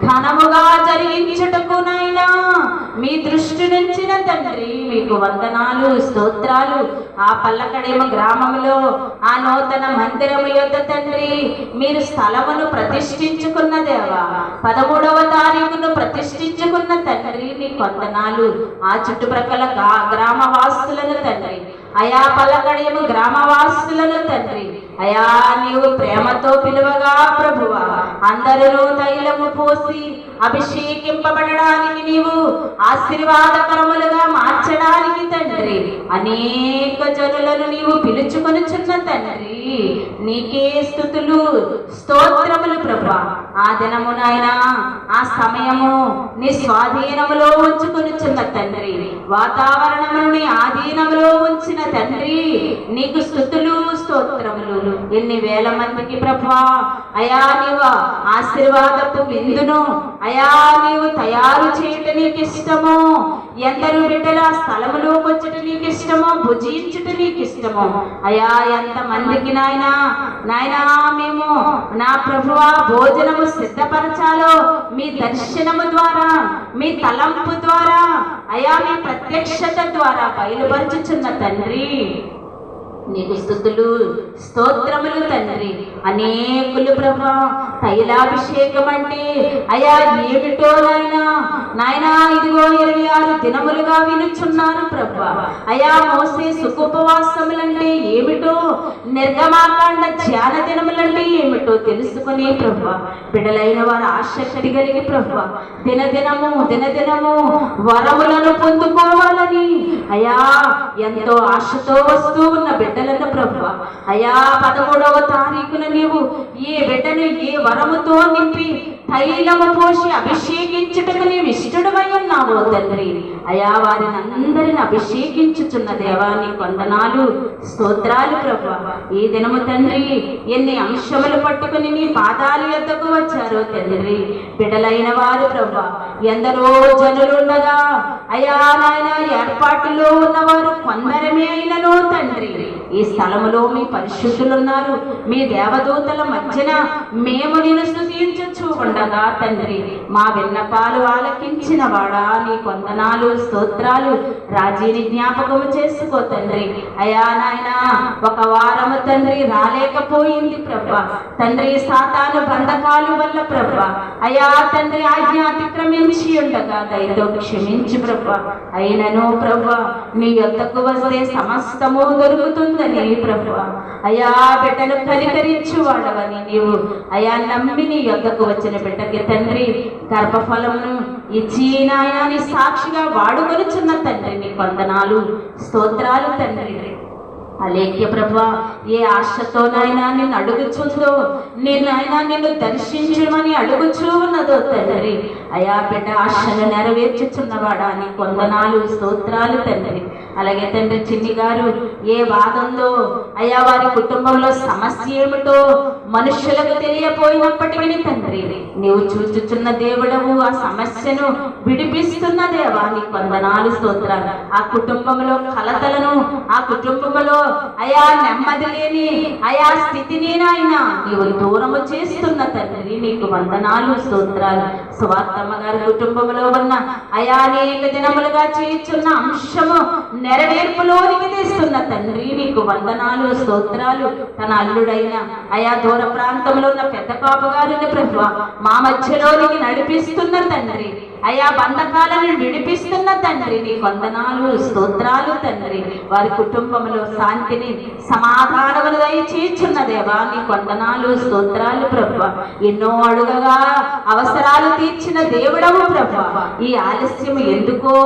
ఘనముగా జరిగించుటకు నాయనా మీ దృష్టి నుంచిన తండ్రి మీకు వందనాలు స్తోత్రాలు. ఆ పల్లకడేమ గ్రామంలో ఆ నూతన మందిరము యొద్ద తండ్రి మీరు స్థలమును ప్రతిష్ఠించుకున్న దేవా 13వ తారీఖును ప్రతిష్ఠించుకున్న తండ్రి నీకు వందనాలు. ఆ చుట్టుప్రక్కల గ్రామవాసులను తండ్రి అయా పల్లకడేమ గ్రామవాసులను తండ్రి అయా నీవు ప్రేమతో పిలువగా ప్రభువా అందరూ తైలము పోసి అభిషేకింపబడడానికి నీవు ఆశీర్వాదకరములుగా మార్చడానికి తండ్రి అనేక జనులను నీవు పిలుచుకొనుచున్న తండ్రి నీకే స్తుతులు స్తోత్రములు ప్రభా. ఆ దినము నాయనా, ఆ సమయము నీ స్వాధీనములో ఉంచుకొనిచున్న తండ్రి, వాతావరణమును నీ ఆధీనములో ఉంచిన తండ్రి, నీకు స్తుతులు స్తోత్రములు. ఎన్ని వేల మందికి ప్రభా అయా నీవు ఆశీర్వాదపు విందును అయా నీవు తయారు చేయటం నీకు ఇష్టము. ఎందరు బిడ్డల స్థలములో వచ్చట నీకు ఇష్టమో, భుజించుట నీకు ఇష్టమో అయా. ఎంత మందికి నాయనా మేము నా ప్రభువా భోజనము సిద్ధపరచాలో మీ దర్శనము ద్వారా, మీ తలంపు ద్వారా అయా, మీ ప్రత్యక్షత ద్వారా బయలుపరచుచున్న తండ్రి, నీకు స్తుతులు స్తోత్రములు తండ్రి. అనేకులు ప్రభా తైలాభిషేకం అంటే అయా ఏమిటో నాయనా ఇదిగో 26 దినములుగా వినుచున్నారు ప్రభా. అయా మోసే సుఖోపవాసములంటే ఏమిటో, నిర్గమాకాండ ధ్యాన దినములంటే ఏమిటో తెలుసుకుని ప్రభా బిడలైన వారు ఆసక్తి కలిగి ప్రభా దినదినము వరములను పొందుకోవాలని అయా ఎంతో ఆశతో వస్తూ ఉన్న బిడ్డలను ప్రభా అయా 13వ తారీఖున నీవు ఏ బిడ్డను ఏ వరముతో నింపి తైలము పోసి అభిషేకించుటకు నీవు ఇష్టడువై ఉన్నావో తండ్రి అయా, వారిని అందరిని అభిషేకించుచున్న దేవా నీకు వందనాలు స్తోత్రాలు ప్రభా. ఈ దినము తండ్రి ఎన్ని అంశములు పట్టుకుని నీ పాదాల యొద్దకు వచ్చారో తండ్రి, బిడ్డలైన వారు ప్రభా ఎందరో జనులుండగా అయా నాయన ఏర్పాటులో ఉన్నవారు కొందరమే అయినను తండ్రి, ఈ స్థలములో మీ పరిశుద్ధులున్నారు, మీ దేవదూతల మధ్యన మేము నిన్ను స్తుతించుచు ఉండగా తండ్రి, మా విన్నపాలు ఆలకించిన వాడా నీకు వందనాలు స్తోత్రాలు. రాజీని జ్ఞాపకము చేసుకో తండ్రి అయా నాయన, ఒక వారము తండ్రి రాలేకపోయింది ప్రభా తండ్రి, సాతాను బంధకాలు వల్ల ప్రభా అయా తండ్రి ఆజ్ఞ అతిక్రమించి ఉండగా దయతో క్షమించి ప్రభా. అయినను ప్రభా నీ యొద్దకు వస్తే సమస్తము దొరుకుతుందని ప్రభా అయా బిడ్డను కనికరించు వాడవని నీవు అయా నమ్మి నీ యొద్దకు వచ్చిన బిడ్డకి తండ్రి గర్భఫలమును ఇచ్చి నాయనాన్ని సాక్షిగా వాడుకొనుచున్న తండ్రి నీకు వందనాలు స్తోత్రాలు తండ్రి. అలేఖ్య ప్రభా ఏ ఆశతో నాయనా నిన్ను అడుగుచుందో, నాయనా నిన్ను దర్శించమని అడుగుచూ ఉన్నదో తండ్రి అయా బిడ్డ ఆశను నెరవేర్చుచున్నవాడా నీకు వందనాలు స్తోత్రాలు తండ్రి. అలాగే తండ్రి చిన్ని గారు ఏ బాధ ఉందో అయా, వారి కుటుంబంలో సమస్య ఏమిటో మనుషులకు తెలియపోయినప్పటికీ తండ్రి నీవు చూచుచున్న దేవుడవు, ఆ సమస్యను విడిపిస్తున్న దేవా నీకు వందనాలు స్తోత్రాలు. ఆ కుటుంబంలో కలతలను, ఆ కుటుంబంలో అయా నెమ్మది లేని అయా స్థితిని నాయన నీవు దూరము చేస్తున్న తండ్రి నీకు వందనాలు స్తోత్రాలు. సువార్తమ్మ గారి కుటుంబంలో ఉన్న అయా అనేక దినములుగా చేస్తున్న అంశము నెరవేర్పులోనికి తెస్తున్న తండ్రి నీకు వందనాలు స్తోత్రాలు. తన అల్లుడైన అయా దూర ప్రాంతంలో ఉన్న పెద్ద కాపు గారిని ప్రభు మా మధ్యలోనికి నడిపిస్తున్న తండ్రి అయా, బంధకాలను విడిపిస్తున్న తండ్రి నీకు వందనాలు స్తోత్రాలు తండ్రి. వారి కుటుంబంలో శాంతిని సమాధానమును దయచేయుచున్న దేవా నీకు వందనాలు స్తోత్రాలు ప్రభు. ఎన్నో అడుగగా అవసరాలు తీర్చిన దేవుడవు ప్రభు. ఈ ఆలస్యం ఎందుకో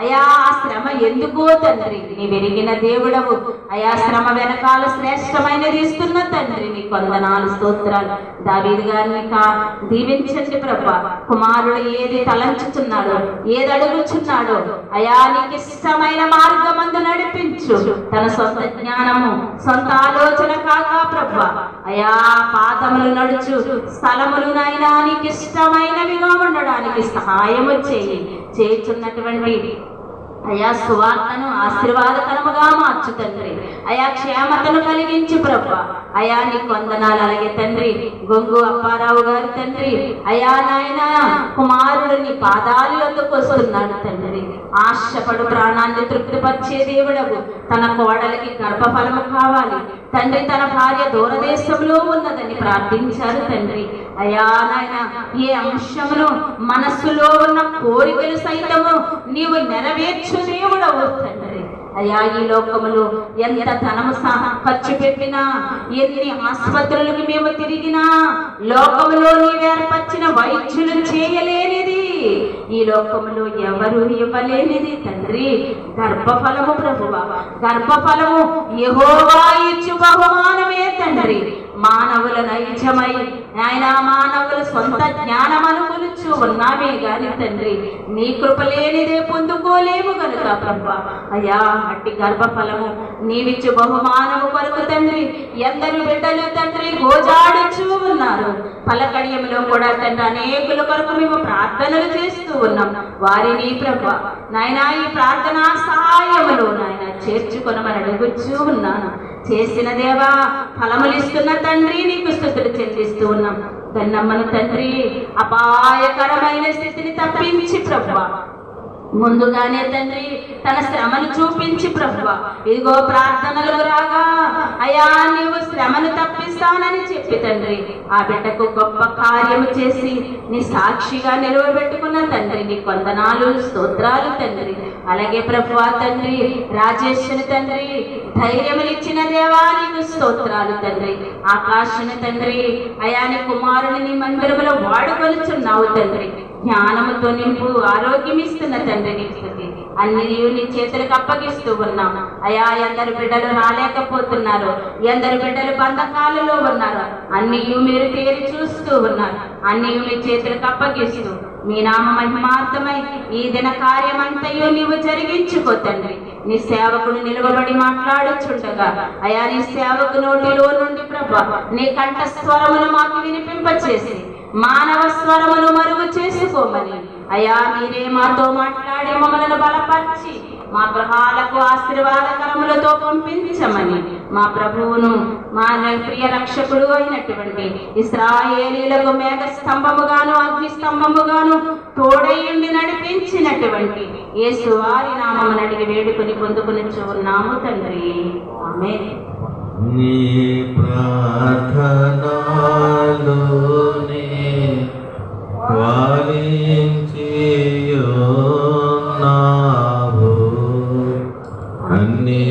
అయా, ఆ శ్రమ ఎందుకో తండ్రి నీ వెరిగిన దేవుడవు అయా. శ్రమ వెనకాల శ్రేష్టమైనది ఇస్తున్న తండ్రి నీకు వందనాలు స్తోత్రాలు. దావీదు గారిని దీవించండి ప్రభు. కుమారుడు ఏది తలంచుచున్నాడో, ఏది అడుగుచున్నాడో అయా నీకు ఇష్టమైన మార్గమందు నడిపించు. తన సొంత జ్ఞానము, సొంత ఆలోచన కాక ప్రభు అయా పాదములు నడుచు స్థలములు నాయనా నీకు ఇష్టమైనవిగా ఉండడానికి సహాయము చేయుచున్నటువంటి అయా సువార్తను ఆశీర్వాదకరముగా మార్చు తండ్రి అయా. క్షేమతను కలిగించు ప్రభు అయా నీకు వందనాలు. అలాగే తండ్రి గొంగు అప్పారావు గారు తండ్రి అయా నాయన కుమారుడు నీ పాదాలు వద్దకు వస్తున్నాడు తండ్రి. ఆశపడు ప్రాణాన్ని తృప్తిపరిచే దేవుడవు. తన కోడలికి గర్భఫలము కావాలి తండ్రి, తన భార్య దూరదేశంలో ఉన్నదని ప్రార్థించారు తండ్రి అయా నాయన. ఏ అంశమును మనస్సులో ఉన్న కోరికలు సైతము నీవు నెరవేర్చు దేవుడవు తండ్రి అయ్యా ఈ లోకములో ఎంత ధనము ఖర్చు పెట్టినా, ఎన్ని ఆసుపత్రులకు మేము తిరిగినా లోకములో నీవేర్పరిచిన వైద్యులు చేయలేనిది, ఈ లోకములో ఎవరు ఇవ్వలేనిది తండ్రి గర్భఫలము ప్రభువా. గర్భఫలము యెహోవా ఇచ్చు బహుమానమే తండ్రి. మానవుల నైజమై ఆయన మానవుల సొంత జ్ఞానం అనుకొలుచు ఉన్నామే గాని తండ్రి నీ కృప లేనిదే పొందుకోలేము కనుక ప్రభువా. అయ్యా అట్టి గర్భఫలము నీవిచ్చు బహుమానము కొరకు తండ్రి ఎందరు బిడ్డలు తండ్రి గోజాడుచూ ఉన్నారు. పలకడియంలో కూడా తండ్రి అనేకుల కొరకు మేము ప్రార్థనలు చేస్తూ ఉన్నాం. వారిని ప్రభువా నాయన ఈ ప్రార్థనా సహాయములో నాయన చేర్చుకొనమని అడుగుచూ ఉన్నాను. చేసిన దేవా ఫలములిస్తున్న తండ్రి నీకు స్తుతులు చెల్లిస్తూ ఉన్నాం. గన్నమ్మను తండ్రి అపాయకరమైన స్థితిని తప్పించి ప్రభువా ముందుగానే తండ్రి తన శ్రమను చూపించి ప్రభువా ఇదిగో ప్రార్థనలు రాగా అయ్యా నీవు శ్రమను తప్పిస్తానని చెప్పి తండ్రి ఆ బిడ్డకు గొప్ప కార్యము చేసి నీ సాక్షిగా నిలవబెట్టుకున్న తండ్రి నీకు వందనాలు స్తోత్రాలు తండ్రి. అలాగే ప్రభువా తండ్రి రాజేశ్వరి తండ్రి ధైర్యమునిచ్చిన దేవా నీకు స్తోత్రాలు తండ్రి. ఆకాశను తండ్రి అయా నీ కుమారుని నీ మందిరములో వాడుకొనుచున్నావు తండ్రి. జ్ఞానముతో నింపు ఆరోగ్యం ఇస్తున్న తండ్రి నీకు స్తుతి. అన్ని నీ చేతులకు అప్పగిస్తూ ఉన్నాం. అయా ఎందరు బిడ్డలు రాలేకపోతున్నారు, ఎందరు బిడ్డలు బంధకాలలో ఉన్నారు, అన్ని మీరు తేరి చూస్తూ ఉన్నారు. అన్ని మీ చేతులకు అప్పగిస్తూ మీ నామ మహిమార్థమై ఈ దిన కార్యమంతయు నీవు జరిగించుకో తండ్రి. నీ సేవకుడు నిలవబడి మాట్లాడుచుండగా అయా నీ సేవకు నోటిలో నుండి ప్రభా నీ కంఠ స్వరమును మాకు వినిపింపచేసి మానవ స్వరమును మరుగు చేసుకోమని అయా మీరే మాతో మాట్లాడి మమ్మలను బలపరిచి మా గృహాలకు ఆశీర్వాదకరములతో పంపించమని మా ప్రభువును మా ప్రియ రక్షకుడు అయినటువంటి ఇశ్రాయేలీలకు మేఘ స్తంభముగాను అగ్ని స్తంభముగాను తోడయుండి నడిపించినటువంటి యేసు వారి నామమును అడిగి వేడుకొని పొందుకునిచు ఉన్నాము తండ్రి. ఆమేన్. నీ ప్రార్థనలోనే వాలించియున్నావు, అన్ని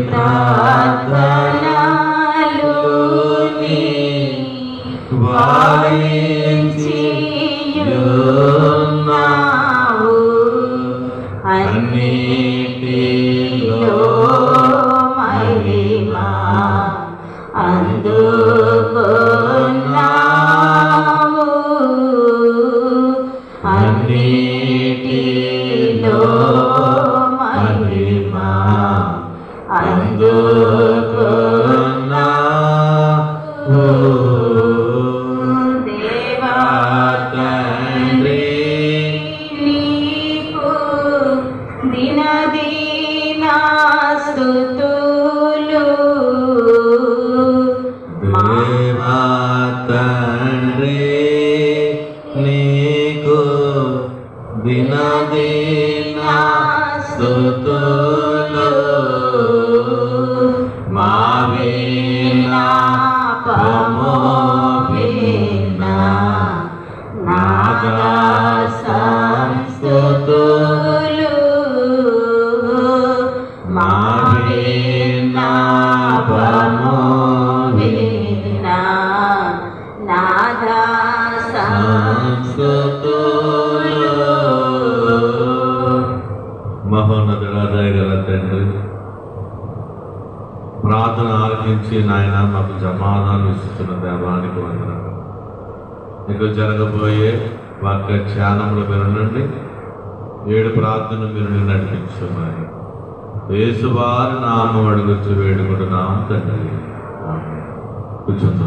ప్రార్థనలోనే వాలించియున్నావు, అన్నిటిలో మహిమా అందుకున్నావు, అన్నిటిలో మహిమా అందుకున్నావు. దేవా తండ్రి నీకు దినదినా స్తుతులు. దేవా తండ్రి నీకు దినదినా స్తుతులు. మా విన్నపము విన్నా నాగా సంస్తుతులు. మా విన్నపము విన్నా నాగా సంస్తుతులు. మహోన్నతుడా దయగల తండ్రి ప్రార్థన ఆలకించి నాయన మాకు సమాధానం ఇస్తున్న దేవానికి వందనాలు. ఇక జరగబోయే వాక్య ధ్యానంలో మీరు ఉండండి. 7 ప్రార్థన మీరు నడిపించున్నాయి. యేసువారి నామం అడుగుచు వేడుకుంటున్నాం తండ్రి. ఆమేన్. కూర్చుందాం.